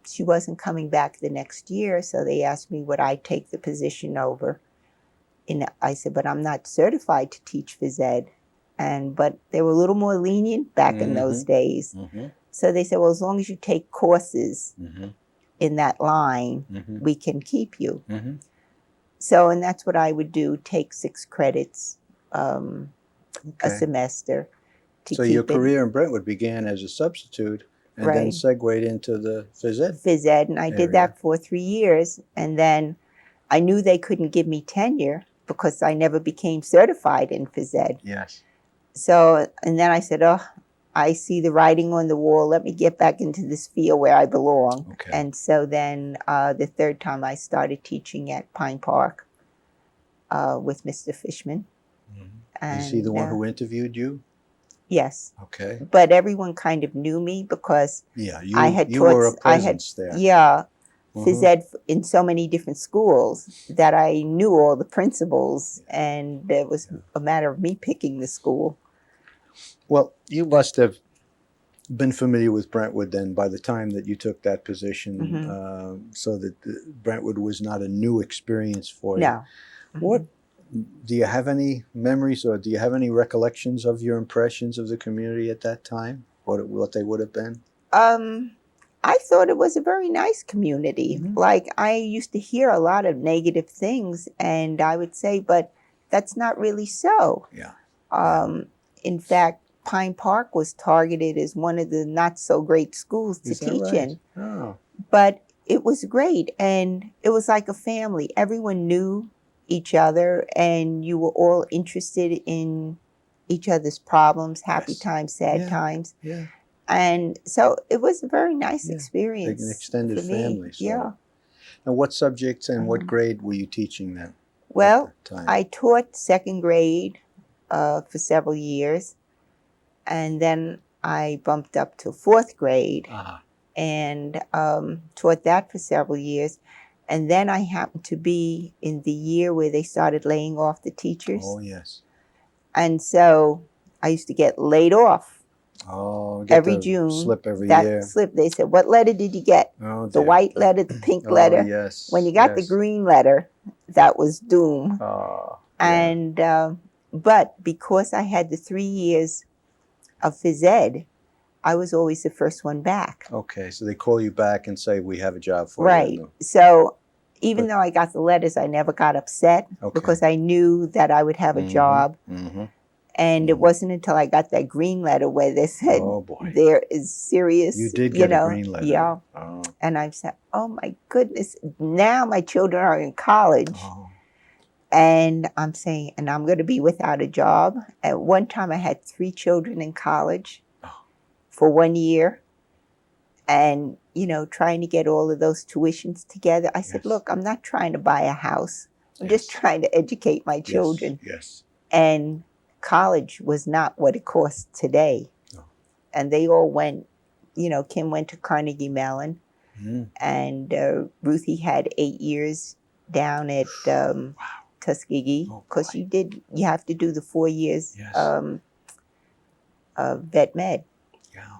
she wasn't coming back the next year. So they asked me would I take the position over. And I said, but I'm not certified to teach phys ed. But they were a little more lenient back in those days. So they said, well, as long as you take courses in that line, we can keep you. So, and that's what I would do, take 6 credits a semester. So your career in Brentwood began as a substitute and then segued into the phys ed. Phys ed, and I did that for 3 years. And then I knew they couldn't give me tenure because I never became certified in phys ed. Yes. So, and then I said, oh, I see the writing on the wall. Let me get back into this field where I belong. Okay. And so then the third time I started teaching at Pine Park with Mr. Fishman. Is he the one who interviewed you? Yes. Okay. But everyone kind of knew me because I had you were a presence there. Yeah. Phys ed in so many different schools that I knew all the principals, and it was a matter of me picking the school. Well, you must have been familiar with Brentwood then by the time that you took that position, so that Brentwood was not a new experience for you. No. What do you have any memories or do you have any recollections of your impressions of the community at that time? What they would have been? I thought it was a very nice community. Like, I used to hear a lot of negative things, and I would say, but that's not really so. Yeah. In fact, Pine Park was targeted as one of the not so great schools to teach in. Oh. But it was great, and it was like a family. Everyone knew each other, and you were all interested in each other's problems, happy times, sad times. Yeah. And so it was a very nice experience. An extended for me. family. So. Yeah. And what subjects and what grade were you teaching then? Well, I taught 2nd grade for several years. And then I bumped up to 4th grade and taught that for several years. And then I happened to be in the year where they started laying off the teachers. Oh, yes. And so I used to get laid off. Oh, every June. Slip every that year. Slip. They said, what letter did you get? Oh, the white letter, the pink letter. Yes. When you got the green letter, that was doom. Oh, and but because I had the 3 years of phys ed, I was always the first one back. Okay, so they call you back and say, we have a job for you. Right. So even though I got the letters, I never got upset because I knew that I would have a job. And it wasn't until I got that green letter where they said, oh, boy. There is serious, you did get a green letter. Yeah. Oh. And I said, oh my goodness, now my children are in college. And I'm saying, and I'm going to be without a job. At one time I had 3 children in college for 1 year. And, trying to get all of those tuitions together. I said, look, I'm not trying to buy a house. I'm just trying to educate my children. Yes. And college was not what it costs today. No. And they all went, Kim went to Carnegie Mellon. And Ruthie had 8 years down at Tuskegee. Because you have to do the 4 years vet med. Yeah.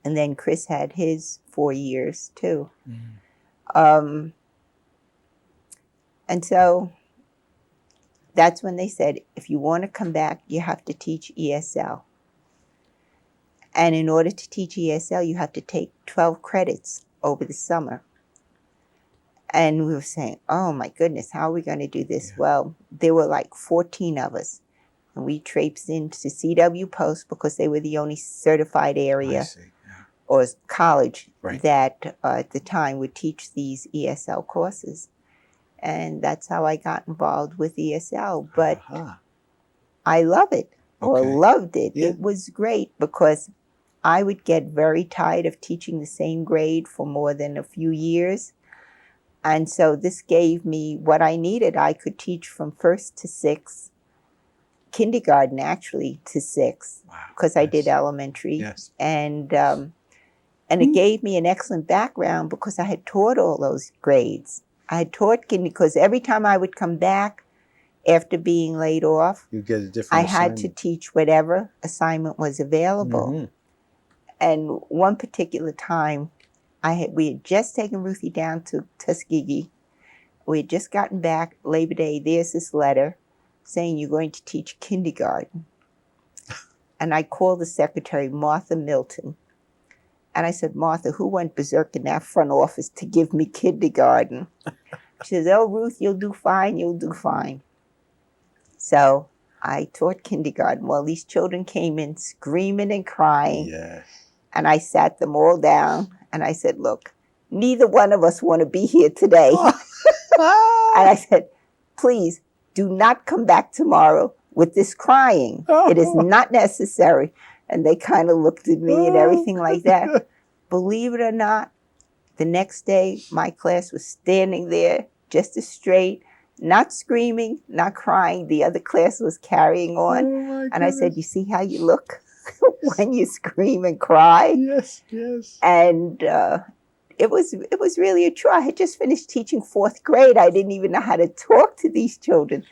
And then Chris had his 4 years too. And so that's when they said, if you want to come back, you have to teach ESL. And in order to teach ESL, you have to take 12 credits over the summer. And we were saying, oh my goodness, how are we going to do this? Yeah. Well, there were like 14 of us. And we traipsed into CW Post because they were the only certified I area see. Yeah. or college Right. that at the time would teach these ESL courses. And that's how I got involved with ESL. But I love it, or Okay. loved it. Yeah. It was great because I would get very tired of teaching the same grade for more than a few years. And so this gave me what I needed. I could teach from 1st to 6th, kindergarten actually to 6th, Wow. because I Yes. did elementary. Yes. And it gave me an excellent background because I had taught all those grades. I had taught kindergarten because every time I would come back after being laid off, You get a different I assignment. had to teach whatever assignment was available. Mm-hmm. And one particular time, we had just taken Ruthie down to Tuskegee. We had just gotten back Labor Day. There's this letter saying you're going to teach kindergarten. And I called the secretary, Martha Milton. And I said, Martha, who went berserk in that front office to give me kindergarten? She says, oh, Ruth, you'll do fine, you'll do fine. So I taught kindergarten. Well, these children came in screaming and crying. Yes. And I sat them all down and I said, look, neither one of us want to be here today. And I said, please do not come back tomorrow with this crying. It is not necessary. And they kind of looked at me and everything like that. Believe it or not, the next day, my class was standing there just as straight, not screaming, not crying. The other class was carrying on. Oh, and I said, you see how you look when you scream and cry? Yes, yes. And it was really a chore. I had just finished teaching 4th grade. I didn't even know how to talk to these children.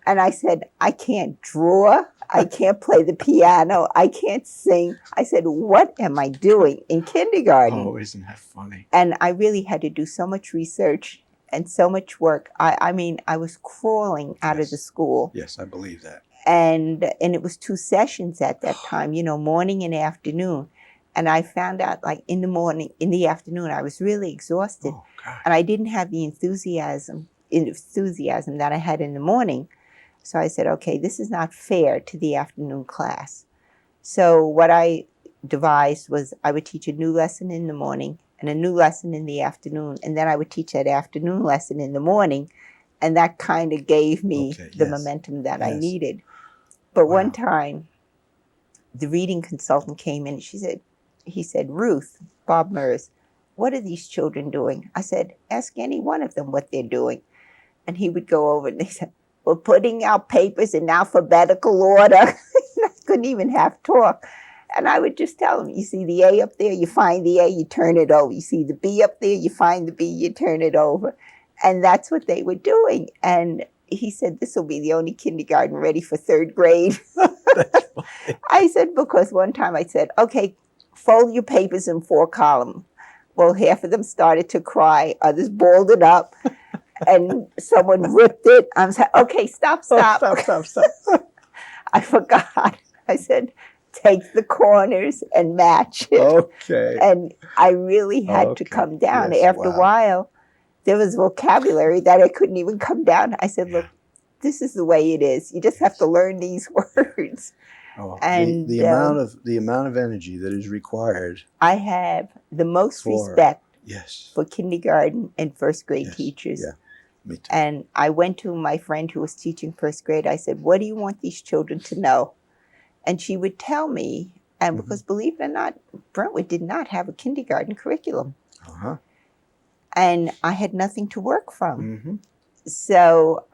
And I said, I can't draw. I can't play the piano. I can't sing. I said, what am I doing in kindergarten? Oh, isn't that funny? And I really had to do so much research and so much work. I mean, I was crawling out of the school. Yes, I believe that. And it was 2 sessions at that time, morning and afternoon. And I found out, like, in the afternoon, I was really exhausted. Oh, God. And I didn't have the enthusiasm that I had in the morning. So I said, okay, this is not fair to the afternoon class. So what I devised was I would teach a new lesson in the morning and a new lesson in the afternoon. And then I would teach that afternoon lesson in the morning. And that kind of gave me the momentum that I needed. But one time, the reading consultant came in. He said, Ruth, Bob Mers, what are these children doing? I said, ask any one of them what they're doing. And he would go over and they said, we're putting out papers in alphabetical order. I couldn't even have talk. And I would just tell him, you see the A up there, you find the A, you turn it over. You see the B up there, you find the B, you turn it over. And that's what they were doing. And he said, this will be the only kindergarten ready for 3rd grade. I said, because one time I said, okay, fold your papers in 4 columns. Well, half of them started to cry. Others balled it up. And someone ripped it. I said, okay, stop. Stop. I forgot. I said, take the corners and match it. Okay. And I really had to come down. Yes, After a while, there was vocabulary that I couldn't even come down. I said, look, this is the way it is. You just have to learn these words. Oh, and the amount of energy that is required. I have the most respect for kindergarten and 1st grade teachers. Yeah, me too. And I went to my friend who was teaching 1st grade. I said, what do you want these children to know? And she would tell me, and because believe it or not, Brentwood did not have a kindergarten curriculum. And I had nothing to work from. So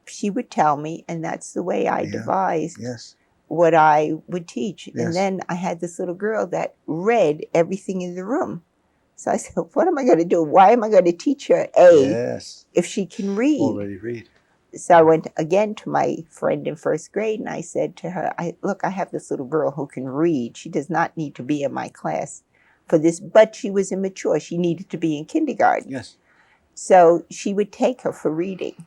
she would tell me, and that's the way I devised what I would teach. And then I had this little girl that read everything in the room. So I said, what am I going to do? Why am I going to teach her A if she can read? Already read. So I went again to my friend in 1st grade and I said to her, look, I have this little girl who can read. She does not need to be in my class for this, but she was immature. She needed to be in kindergarten. Yes. So she would take her for reading.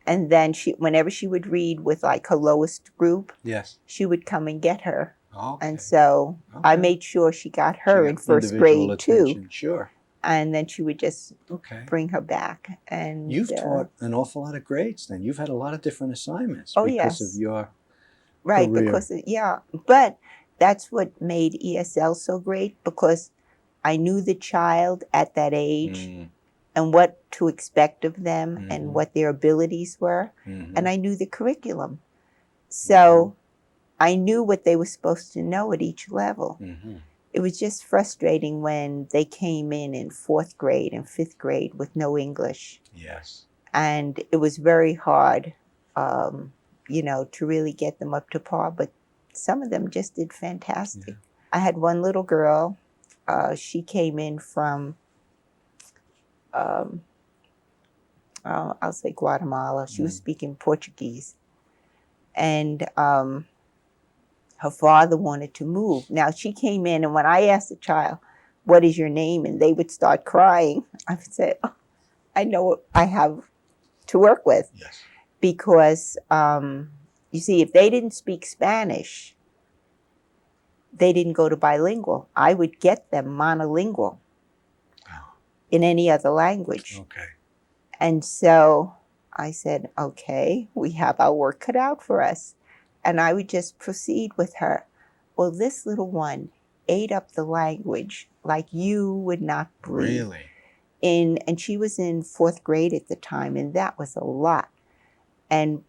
And then whenever she would read with like her lowest group, Yes. she would come and get her. Okay. And so I Okay. made sure she got She her got in first individual grade too. attention. Sure. And then she would just Okay. bring her back. And You've taught an awful lot of grades then. You've had a lot of different assignments Oh, because yes. of your right, career. because but that's what made ESL so great, because I knew the child at that age Mm, and what to expect of them Mhm. and what their abilities were. mhm. And I knew the curriculum. So I knew what they were supposed to know at each level. Mhm. It was just frustrating when they came in fourth grade and fifth grade with no English. Yes. And it was very hard, to really get them up to par. But some of them just did fantastic. Yeah. I had one little girl. She came in from, um, I'll say Guatemala. She was speaking Portuguese. And her father wanted to move. Now, she came in, and when I asked the child, "What is your name?" and they would start crying, I would say, "Oh, I know what I have to work with." Yes. Because, you see, if they didn't speak Spanish, they didn't go to bilingual. I would get them monolingual Oh, in any other language. okay. And so I said, okay, we have our work cut out for us. And I would just proceed with her. Well, this little one ate up the language like you would not believe. Really? And she was in fourth grade at the time, and that was a lot.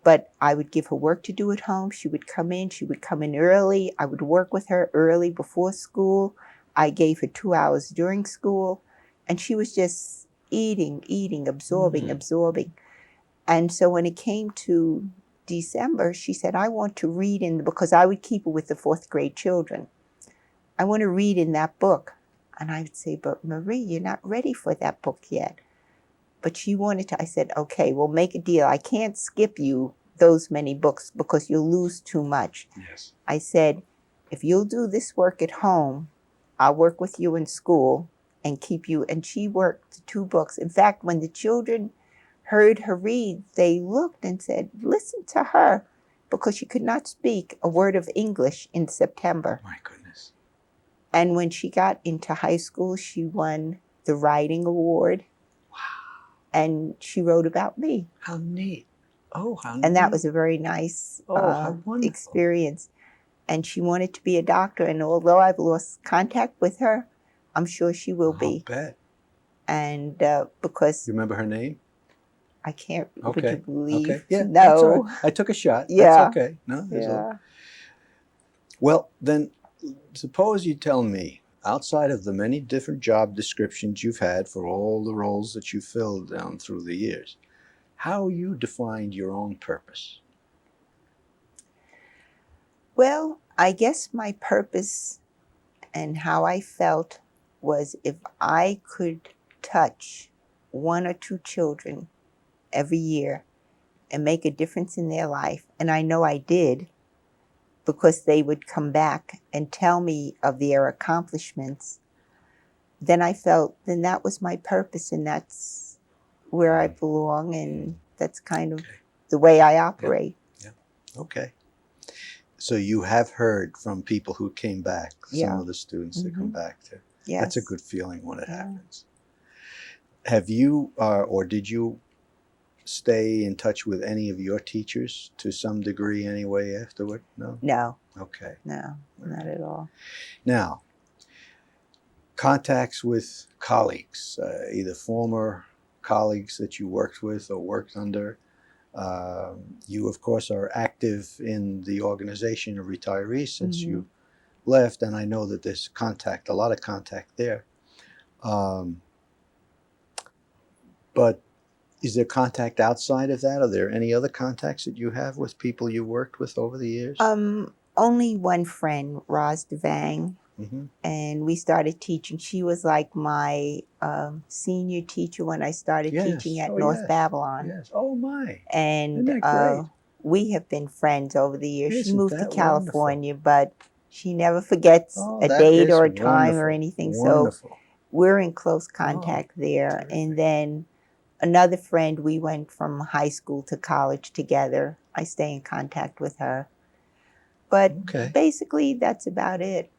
But I would give her work to do at home. She would come in early. I would work with her early before school. I gave her 2 hours during school, and she was just eating, absorbing. And so when it came to December, she said, "I want to read because I would keep her with the fourth grade children. "I want to read in that book." And I would say, "But Marie, you're not ready for that book yet." But she wanted to. I said, "Okay, we'll make a deal. I can't skip you those many books because you'll lose too much." Yes. I said, "If you'll do this work at home, I'll work with you in school and keep you." And she worked 2 books. In fact, when the children heard her read, they looked and said, "Listen to her," because she could not speak a word of English in September. My goodness. And when she got into high school, she won the writing award. Wow. And she wrote about me. How neat. Oh, how neat. And that was a very nice how wonderful. experience. And she wanted to be a doctor. And although I've lost contact with her, I'm sure she will be. I'll bet. And because You remember her name? I can't, Okay. would you believe? Okay. Yeah. No. That's all right. I took a shot. Yeah. That's okay. No. Yeah. Well, then, suppose you tell me, outside of the many different job descriptions you've had for all the roles that you filled down through the years, how you defined your own purpose. Well, I guess my purpose and how I felt was if I could touch 1 or 2 children every year and make a difference in their life, and I know I did, because they would come back and tell me of their accomplishments, then I felt then that was my purpose, and that's where I belong, and that's kind of the way I operate. Yeah. Okay. So you have heard from people who came back, some of the students that come back to. Yes. That's a good feeling when it happens. Have you, or did you stay in touch with any of your teachers to some degree anyway afterward? No? No. Okay. No, not at all. Now, contacts with colleagues, either former colleagues that you worked with or worked under. You, of course, are active in the organization of retirees since you left, and I know that there's a lot of contact there. But is there contact outside of that? Are there any other contacts that you have with people you worked with over the years? Only one friend, R.O.B.S Mm-hmm. and we started teaching. She was like my senior teacher when I started teaching at North Babylon. Yes. Oh my! And Isn't that great? we have been friends over the years. Isn't she moved to that California, wonderful? but she never forgets a that date is or a time or wonderful. anything. Wonderful. So we're in close contact there. terrific. And then another friend, we went from high school to college together. I stay in contact with her. But Okay. basically, that's about it.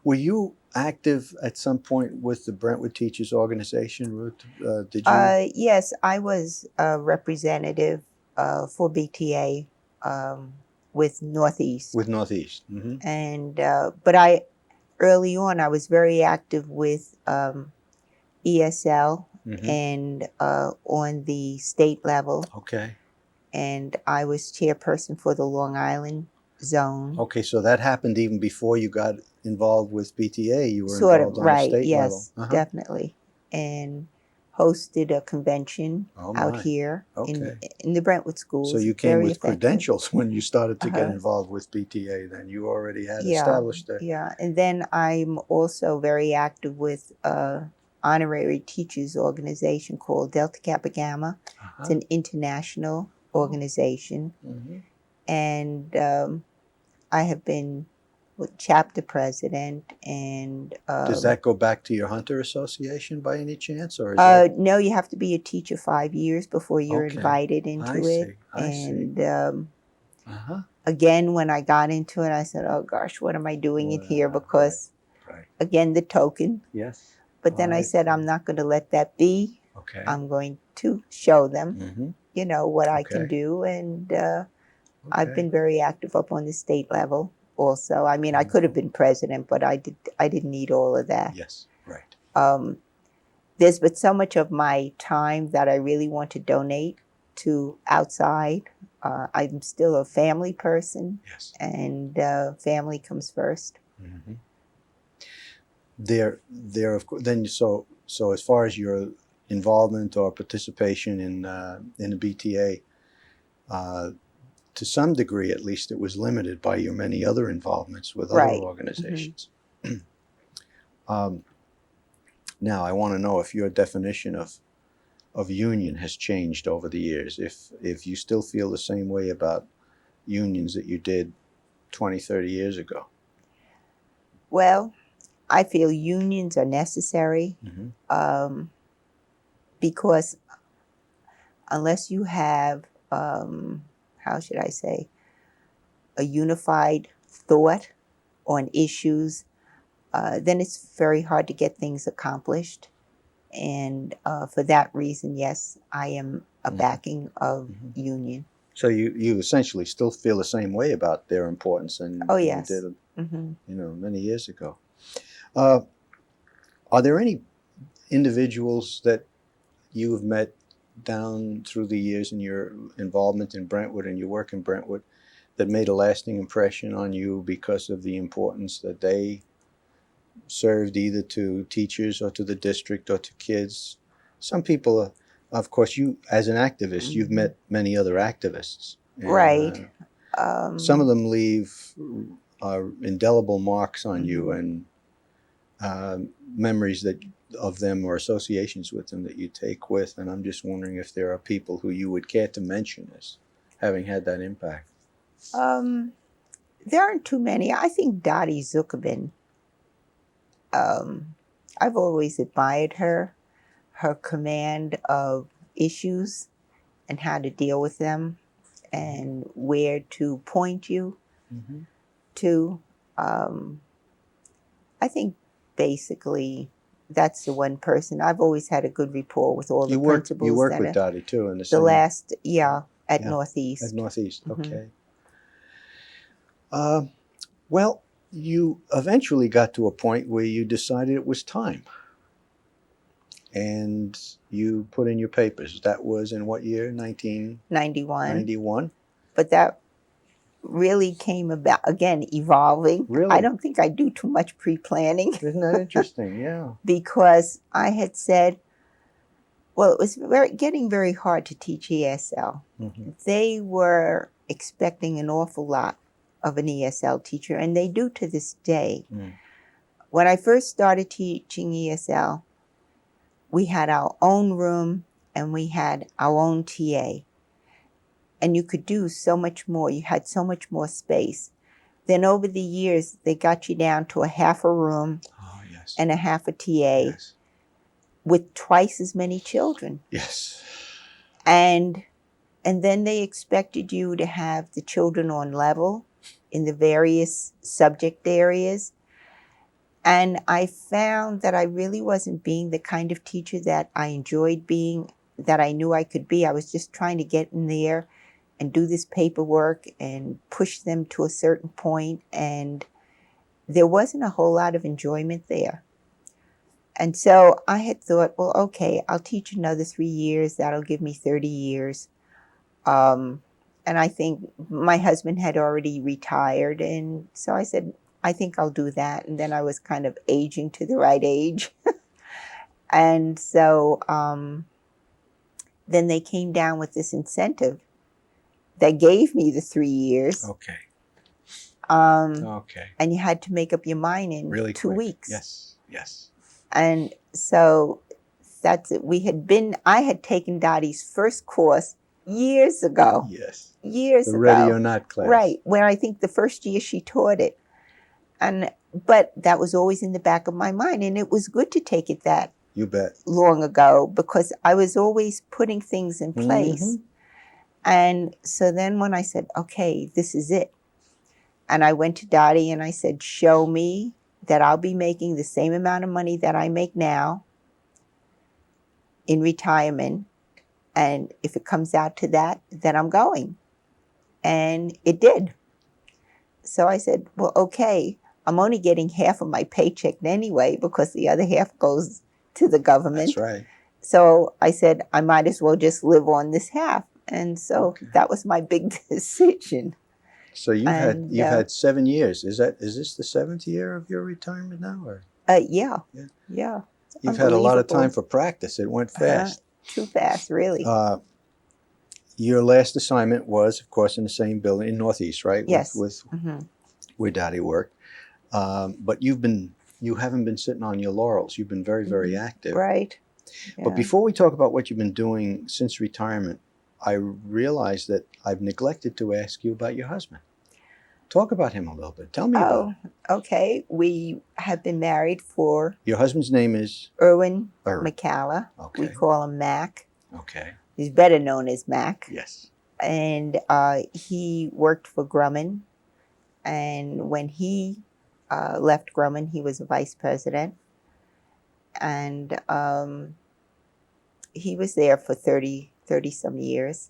Were you active at some point with the Brentwood Teachers Organization, Ruth? Did you? Yes, I was a representative for BTA with Northeast. With Northeast. Mm-hmm. And but early on, I was very active with ESL Mm-hmm. and on the state level. Okay. And I was chairperson for the Long Island zone. Okay, so that happened even before you got involved with BTA. You were Sort of, involved on a right, state level. yes, definitely. And hosted a convention Oh out my. here Okay. in the Brentwood schools. So you came Very with effective. credentials when you started to get Uh-huh. involved with BTA. Then you already had Yeah, established that. yeah. And then I'm also very active with honorary teachers organization called Delta Kappa Gamma. It's an international organization. Mm-hmm. And I have been chapter president. And Does that go back to your Hunter Association by any chance, or is that? no, you have to be a teacher 5 years before you're Okay. invited into I it. see. I And Uh-huh. again, when I got into it, I said, "Oh gosh, what am I doing in here?" Because Right. again, the token. Yes. But then I said, I'm not going to let that be. Okay. I'm going to show them, Mm-hmm. you know, what I can Okay. do. And I've Okay. been very active up on the state level also. I mean, I could have been president, but I didn't need all of that. Yes. Right. There's but so much of my time that I really want to donate to outside. I'm still a family person, Yes. and family comes first. Mm-hmm. There, of course. Then, so as far as your involvement or participation in the BTA, to some degree, at least, it was limited by your many other involvements with other Right. organizations. Now, I want to know if your definition of union has changed over the years. If you still feel the same way about unions that you did 20, 30 years ago. Well, I feel unions are necessary because unless you have, how should I say, a unified thought on issues, then it's very hard to get things accomplished. And for that reason, yes, I am a backing of union. So you essentially still feel the same way about their importance and Oh, yes. you did, many years ago. Are there any individuals that you have met down through the years in your involvement in Brentwood and your work in Brentwood that made a lasting impression on you because of the importance that they served either to teachers or to the district or to kids? Some people, of course, you as an activist, you've met many other activists. And, Right. some of them leave indelible marks on you and memories of them or associations with them that you take with. And I'm just wondering if there are people who you would care to mention as having had that impact. There aren't too many. I think Dottie Zuckerman. I've always admired her command of issues and how to deal with them and where to point you to. I think basically that's the one person. I've always had a good rapport with all the principals. You work with Dottie too in the same. The last, at Northeast. At Northeast, okay. Well, you eventually got to a point where you decided it was time. And you put in your papers. That was in what year? 1991. But that really came about, again, evolving. Really? I don't think I do too much pre-planning. Isn't that interesting? Yeah. Because I had said, well, it was getting very hard to teach ESL. They were expecting an awful lot of an ESL teacher, and they do to this day. When I first started teaching ESL, we had our own room and we had our own TA. And you could do so much more. You had so much more space. Then over the years, they got you down to a half a room and a half a TA. with twice as many children. Yes. And then they expected you to have the children on level in the various subject areas. And I found that I really wasn't being the kind of teacher that I enjoyed being, that I knew I could be. I was just trying to get in there and do this paperwork and push them to a certain point. And there wasn't a whole lot of enjoyment there. And so I had thought, well, okay, I'll teach another 3 years. That'll give me 30 years. And I think my husband had already retired. And so I said, I think I'll do that. And then I was kind of aging to the right age. And so then they came down with this incentive that gave me the 3 years. Okay. Okay. And you had to make up your mind in Really 2 quick. weeks. Yes. Yes. And so that's it. I had taken Dottie's first course years ago. Yes. Years The ago. Ready or Not class. Right. Where I think the first year she taught it. But that was always in the back of my mind. And it was good to take it that You bet. long ago because I was always putting things in place. Mm-hmm. And so then when I said, okay, this is it. And I went to Dottie and I said, show me that I'll be making the same amount of money that I make now in retirement. And if it comes out to that, then I'm going. And it did. So I said, well, okay, I'm only getting half of my paycheck anyway because the other half goes to the government. That's right. So I said, I might as well just live on this half. And so that was my big decision. So you've had 7 years. Is this the 7th year of your retirement now, or? Yeah. You've had a lot of time for practice. It went fast. Too fast, really. Your last assignment was, of course, in the same building in Northeast, right? Yes. With where Dottie worked. But you haven't been sitting on your laurels. You've been very, very active. Right. Yeah. But before we talk about what you've been doing since retirement, I realized that I've neglected to ask you about your husband. Talk about him a little bit. Tell me about him. Okay. We have been married for... Your husband's name is? Irwin McCalla. Okay. We call him Mac. Okay. He's better known as Mac. Yes. And he worked for Grumman. And when he left Grumman, he was a vice president. And he was there for 30-some years.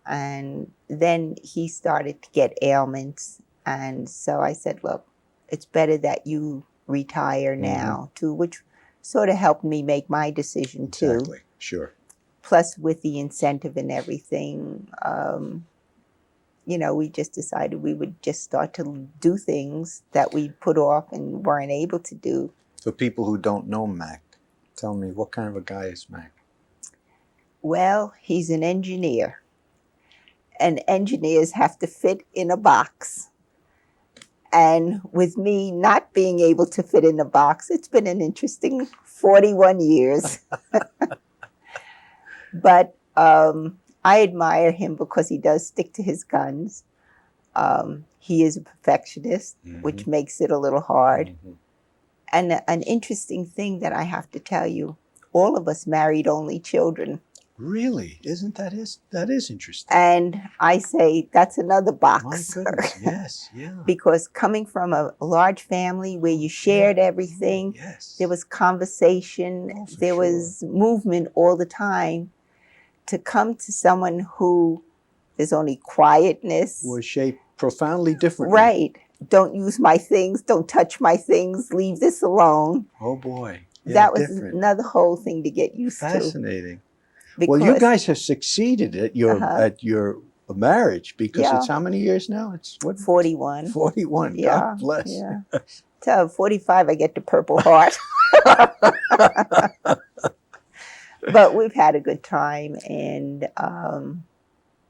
And then he started to get ailments. And so I said, look, it's better that you retire now, too, which sort of helped me make my decision, too. Exactly. Sure. Plus, with the incentive and everything, we just decided we would just start to do things that we put off and weren't able to do. For people who don't know Mac, tell me, what kind of a guy is Mac? Well, he's an engineer. And engineers have to fit in a box. And with me not being able to fit in a box, it's been an interesting 41 years. But I admire him because he does stick to his guns. He is a perfectionist, which makes it a little hard. And an interesting thing that I have to tell you, all of us married only children. Really? That is interesting. And I say that's another box. My goodness, yes, yeah. Because coming from a large family where you shared everything, there was conversation, there was movement all the time. To come to someone who there's only quietness. Was shaped profoundly differently. Right. Don't use my things, don't touch my things, leave this alone. Oh boy. Yeah, that was different. Another whole thing to get used to. Fascinating. Because, well, you guys have succeeded at your marriage because it's how many years now? It's what? 41. 41. Yeah. God bless. Yeah. Till 45, I get the Purple Heart. But we've had a good time, and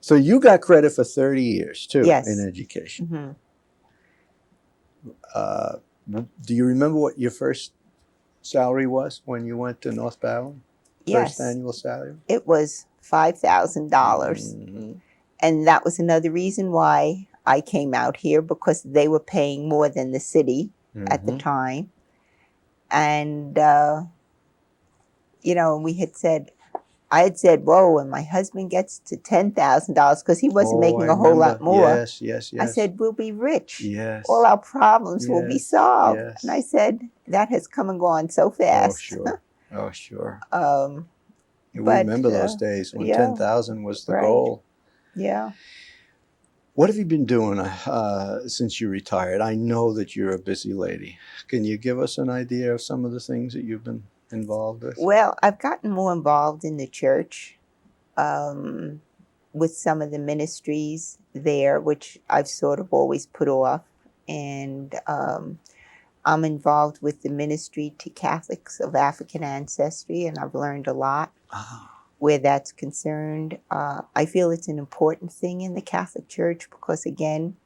so you got credit for 30 years too in education. Do you remember what your first salary was when you went to North Valley? First annual salary? It was $5,000. And that was another reason why I came out here, because they were paying more than the city at the time. And we had said, I had said, whoa, when my husband gets to $10,000, because he wasn't Oh, I making a whole remember. lot more. Yes, yes, I yes. said, we'll be rich. All Yes, our problems will be yes, solved. And I yes. said, that has come and gone so Oh, fast. sure. Oh, sure. um, We but remember those days when yeah, 10,000 was the right. goal. Yeah. What have you been doing since you retired? I know that you're a busy lady. Can you give us an idea of some of the things that you've been involved with? Well, I've gotten more involved in the church, um, with some of the ministries there, which I've sort of always put off. And I'm involved with the ministry to Catholics of African ancestry, and I've learned a lot Ah, where that's concerned. I feel it's an important thing in the Catholic Church because, again,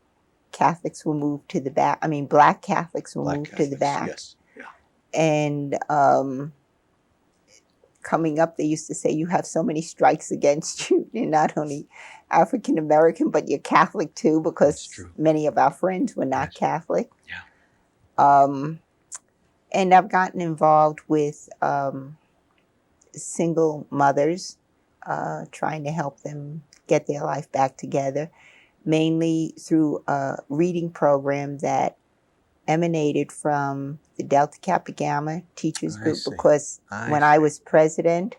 Catholics will move to the back. I mean, Black Catholics will Black move to the Catholics, back. yes. Yeah. And coming up, they used to say, you have so many strikes against you. You're not only African American, but you're Catholic too, That's because true. many of our friends were not Yes. Catholic. Yeah. And I've gotten involved with single mothers, trying to help them get their life back together, mainly through a reading program that emanated from the Delta Kappa Gamma Teachers I Group, see. because I when I see. was president,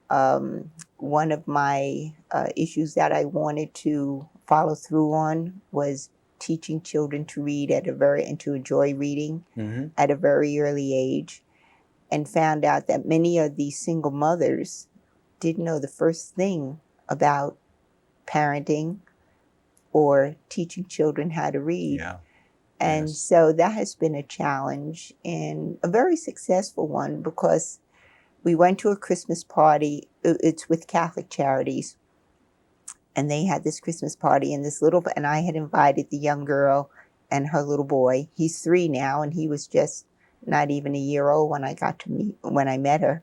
one of my issues that I wanted to follow through on was teaching children to read and to enjoy reading Mm-hmm. at a very early age, and found out that many of these single mothers didn't know the first thing about parenting or teaching children how to read. Yeah. And Yes. so that has been a challenge, and a very successful one, because we went to a Christmas party. It's with Catholic Charities. And they had this Christmas party, and and I had invited the young girl and her little boy. He's 3 now, and he was just not even a year old when I met her.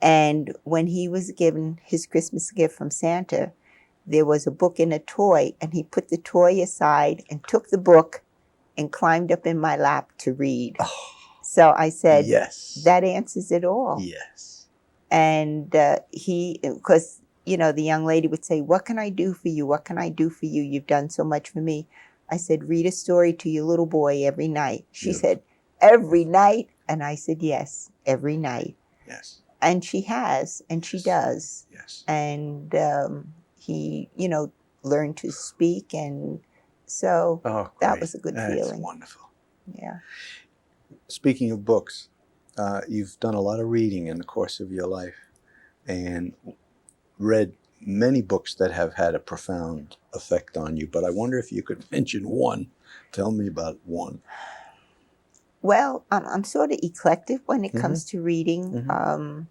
And when he was given his Christmas gift from Santa, there was a book and a toy, and he put the toy aside and took the book and climbed up in my lap to read. Oh, So I said, yes. that answers it all. Yes. And because, the young lady would say, what can I do for you? What can I do for you? You've done so much for me. I said, read a story to your little boy every night. She Beautiful. said, every night? And I said, yes, every night. Yes. And she has, and she does. Yes. And he, learned to speak. And so Oh, that great. was a good That's feeling. wonderful. Yeah. Speaking of books, you've done a lot of reading in the course of your life and read many books that have had a profound effect on you. But I wonder if you could mention one. Tell me about one. Well, I'm sort of eclectic when it comes to reading. Mhm.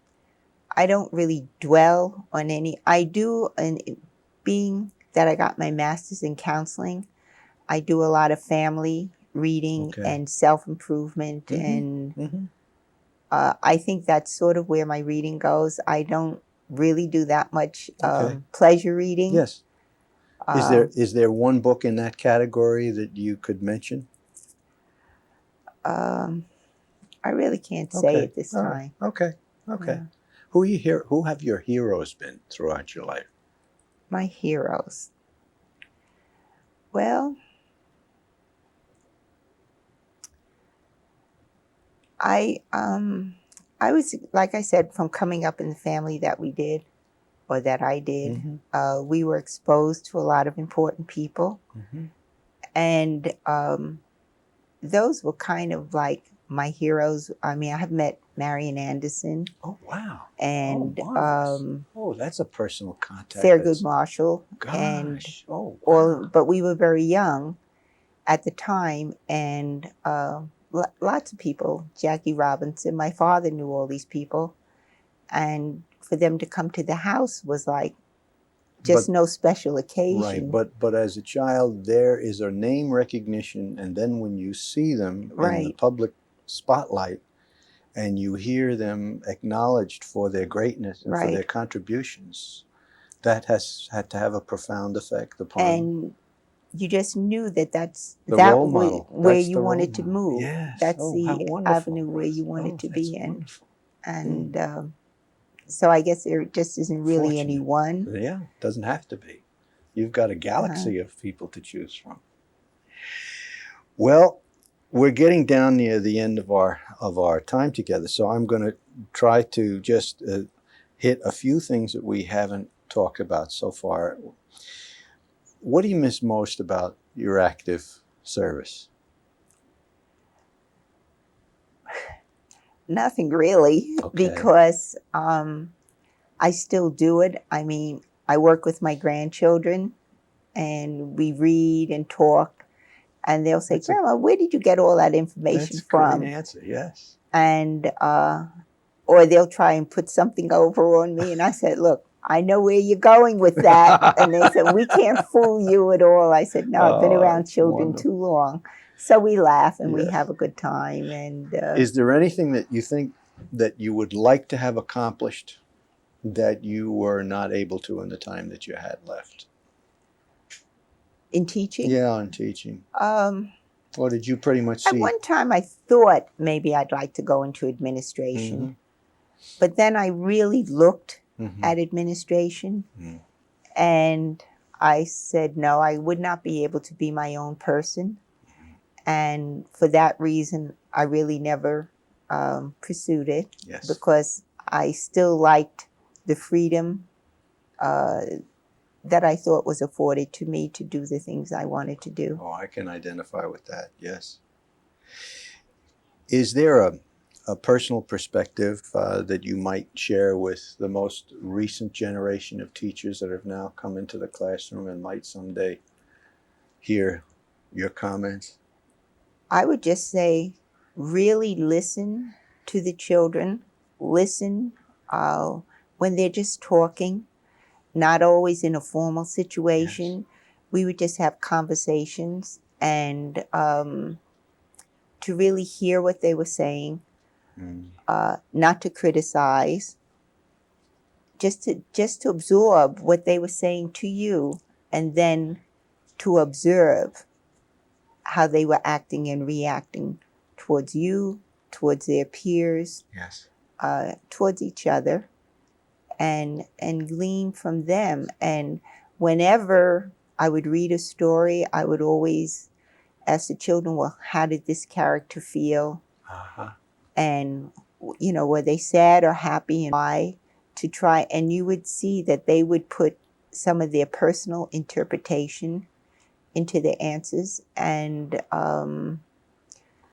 I don't really dwell on any. I do, and being that I got my master's in counseling, I do a lot of family reading Okay. and self-improvement. Mhm. And Mm-hmm. I think that's sort of where my reading goes. I don't really do that much Okay. pleasure reading. Yes. Uh, Is there one book in that category that you could mention? um, I really can't say Okay. at this All right. time. Okay. Okay. Yeah. Who have your heroes been throughout your life? My heroes. Well, I was, like I said, from coming up in the family that we did, or that I did, Mm-hmm. we were exposed to a lot of important people. Mm-hmm. And those were kind of like my heroes. I mean, I have met Marian Anderson Oh, wow. and Oh, marvelous. Oh, that's a personal contact. Thurgood Marshall. Gosh. And Oh, wow. but we were very young at the time, and lots of people, Jackie Robinson. My father knew all these people, and for them to come to the house was like just But no special right, occasion. but as a child, there is a name recognition, and then when you see them in the Right. public spotlight, and you hear them acknowledged for their greatness and for Right. their contributions, that has had to have a profound effect upon And you just knew that that's the that role was model. where That's you the role wanted to model. move. Yes. That's Oh, how the wonderful. avenue where you wanted Oh, to that's be in. wonderful. And so I guess there just isn't really any Fortunate. one. Yeah, it doesn't have to be. You've got a galaxy of people to choose from. Well, we're getting down near the end of our time together, so I'm going to try to just hit a few things that we haven't talked about so far. What do you miss most about your active service? Nothing really, Okay. because I still do it. I mean, I work with my grandchildren, and we read and talk, and they'll say, "Grandma, where did you get all that information That's a from?" great answer, yes. And or they'll try and put something over on me, and I said, "Look, I know where you're going with that." And they said, "We can't fool you at all." I said, "No, I've been around It's children wonderful. too long." So we laugh and we Yes. have a good time. And Is there anything that you think that you would like to have accomplished that you were not able to in the time that you had left? in teaching, Yeah, in teaching. um, Or did you pretty much at see? one time I thought maybe I'd like to go into administration, but then I really looked at administration, and I said, no, I would not be able to be my own person. And for that reason, I really never pursued it, Yes. because I still liked the freedom that I thought was afforded to me to do the things I wanted to do. Oh, I can identify with that, yes. Is there a personal perspective that you might share with the most recent generation of teachers that have now come into the classroom and might someday hear your comments? I would just say, really listen to the children. Listen when they're just talking, not always in a formal situation. Yes. We would just have conversations, and to really hear what they were saying, not to criticize, just to absorb what they were saying to you, and then to observe how they were acting and reacting towards you, towards their peers, Yes. towards each other, and glean from them. And whenever I would read a story, I would always ask the children, well, how did this character feel? And, were they sad or happy, and why? To try, and you would see that they would put some of their personal interpretation into their answers. And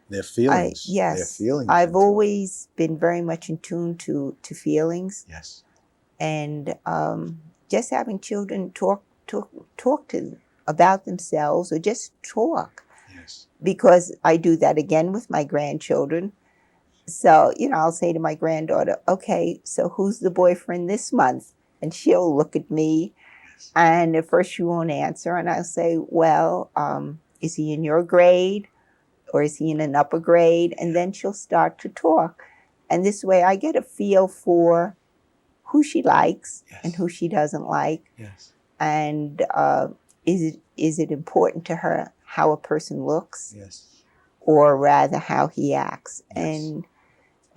Their feelings. yes, Their feelings. I've always been very much in tune to feelings. Yes. And just having children talk to about themselves, or just talk. Yes. Because I do that again with my grandchildren. So, I'll say to my granddaughter, okay, so who's the boyfriend this month? And she'll look at me, and at first she won't answer. And I'll say, well, is he in your grade, or is he in an upper grade? And then she'll start to talk. And this way I get a feel for who she likes, yes, and who she doesn't like. Yes. And is it important to her how a person looks? Yes. Or rather how he acts? Yes.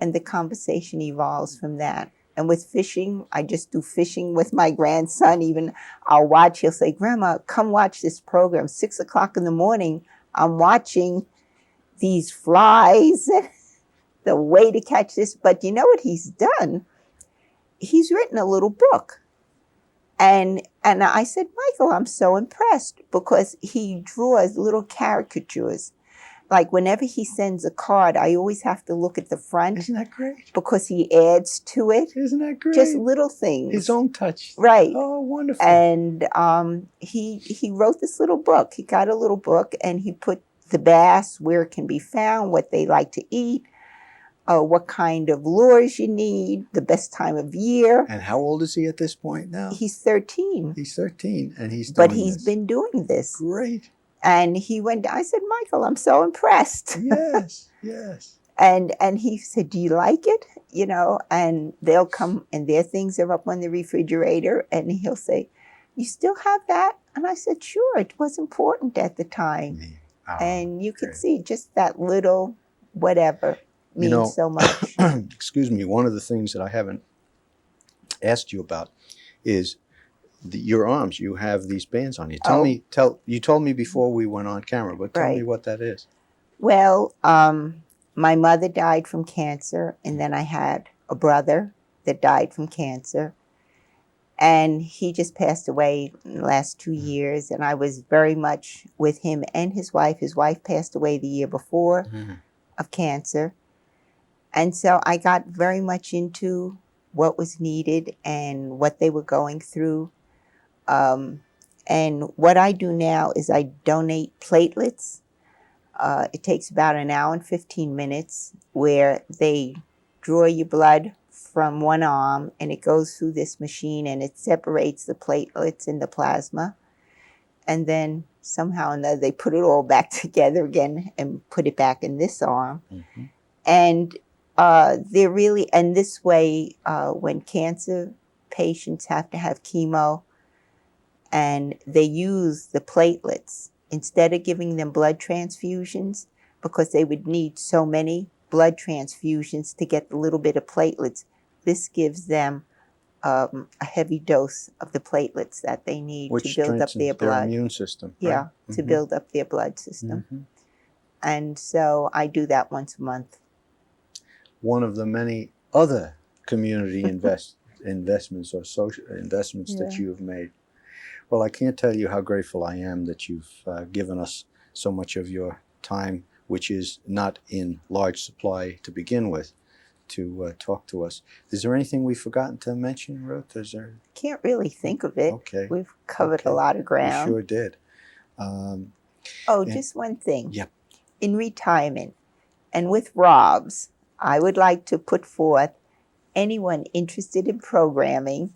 And the conversation evolves from that. And with fishing, I just do fishing with my grandson. Even I'll watch, he'll say, Grandma, come watch this program. 6:00 in the morning, I'm watching these flies, the way to catch this. But you know what he's done? He's written a little book. And I said, Michael, I'm so impressed, because he draws little caricatures. Like whenever he sends a card, I always have to look at the front. Isn't that great? Because he adds to it. Isn't that great? Just little things. His own touch. Right. Oh, wonderful. And he wrote this little book. He got a little book, and he put the bass, where it can be found, what they like to eat, what kind of lures you need, the best time of year. And how old is he at this point now? He's 13. He's 13, and he's But doing he's this. been doing this. Great. And he went, I said, Michael, I'm so impressed. Yes, yes. And he said, do you like it? And they'll come, and their things are up on the refrigerator, and he'll say, you still have that? And I said, sure, it was important at the time. Oh, and you could great. see just that little whatever means so much. Excuse me, one of the things that I haven't asked you about is your arms. You have these bands on you. You told me before we went on camera, but tell me Right. what that is. Well, my mother died from cancer, and then I had a brother that died from cancer. And he just passed away in the last 2 years, and I was very much with him and his wife. His wife passed away the year before of cancer. And so I got very much into what was needed and what they were going through. And what I do now is I donate platelets. It takes about an hour and 15 minutes where they draw your blood from one arm and it goes through this machine and it separates the platelets and the plasma. And then somehow or another they put it all back together again and put it back in this arm. And they're really, and this way, when cancer patients have to have chemo and they use the platelets, instead of giving them blood transfusions, because they would need so many blood transfusions to get the little bit of platelets, this gives them a heavy dose of the platelets that they need Which to build up their blood. Their immune system. Right? Yeah, to build up their blood system. And so I do that once a month. One of the many other community investments or social investments that you have made. Well, I can't tell you how grateful I am that you've given us so much of your time, which is not in large supply to begin with, to talk to us. Is there anything we've forgotten to mention, Ruth? Is there? Can't really think of it. Okay. We've covered a lot of ground. We sure did. Just one thing. Yep. In retirement and with R.O.B.S, I would like to put forth anyone interested in programming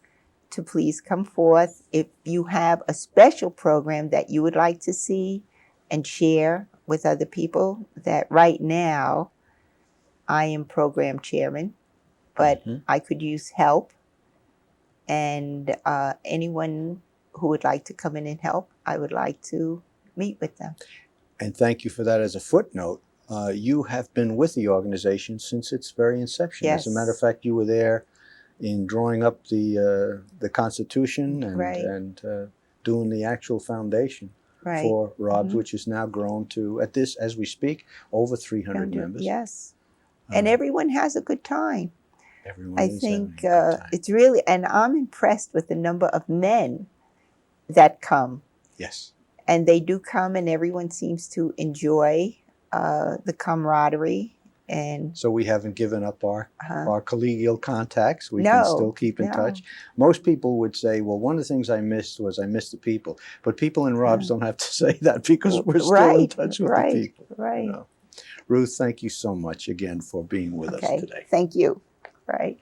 to please come forth. If you have a special program that you would like to see and share with other people, that right now I am program chairman, but I could use help. And anyone who would like to come in and help, I would like to meet with them. And thank you for that. As a footnote, you have been with the organization since its very inception. Yes. As a matter of fact, you were there in drawing up the Constitution and doing the actual foundation for R.O.B.S, which is now grown to, at this, as we speak, over 300 members. Yes. And everyone has a good time. Everyone I think it's really, and I'm impressed with the number of men that come. Yes. And they do come, and everyone seems to enjoy the camaraderie. And so we haven't given up our collegial contacts. We can still keep in touch. Most people would say, well, one of the things I missed was I missed the people. But people in R.O.B.S don't have to say that because we're still in touch with the people. Right. You know? Ruth, thank you so much again for being with us today. Thank you. Right.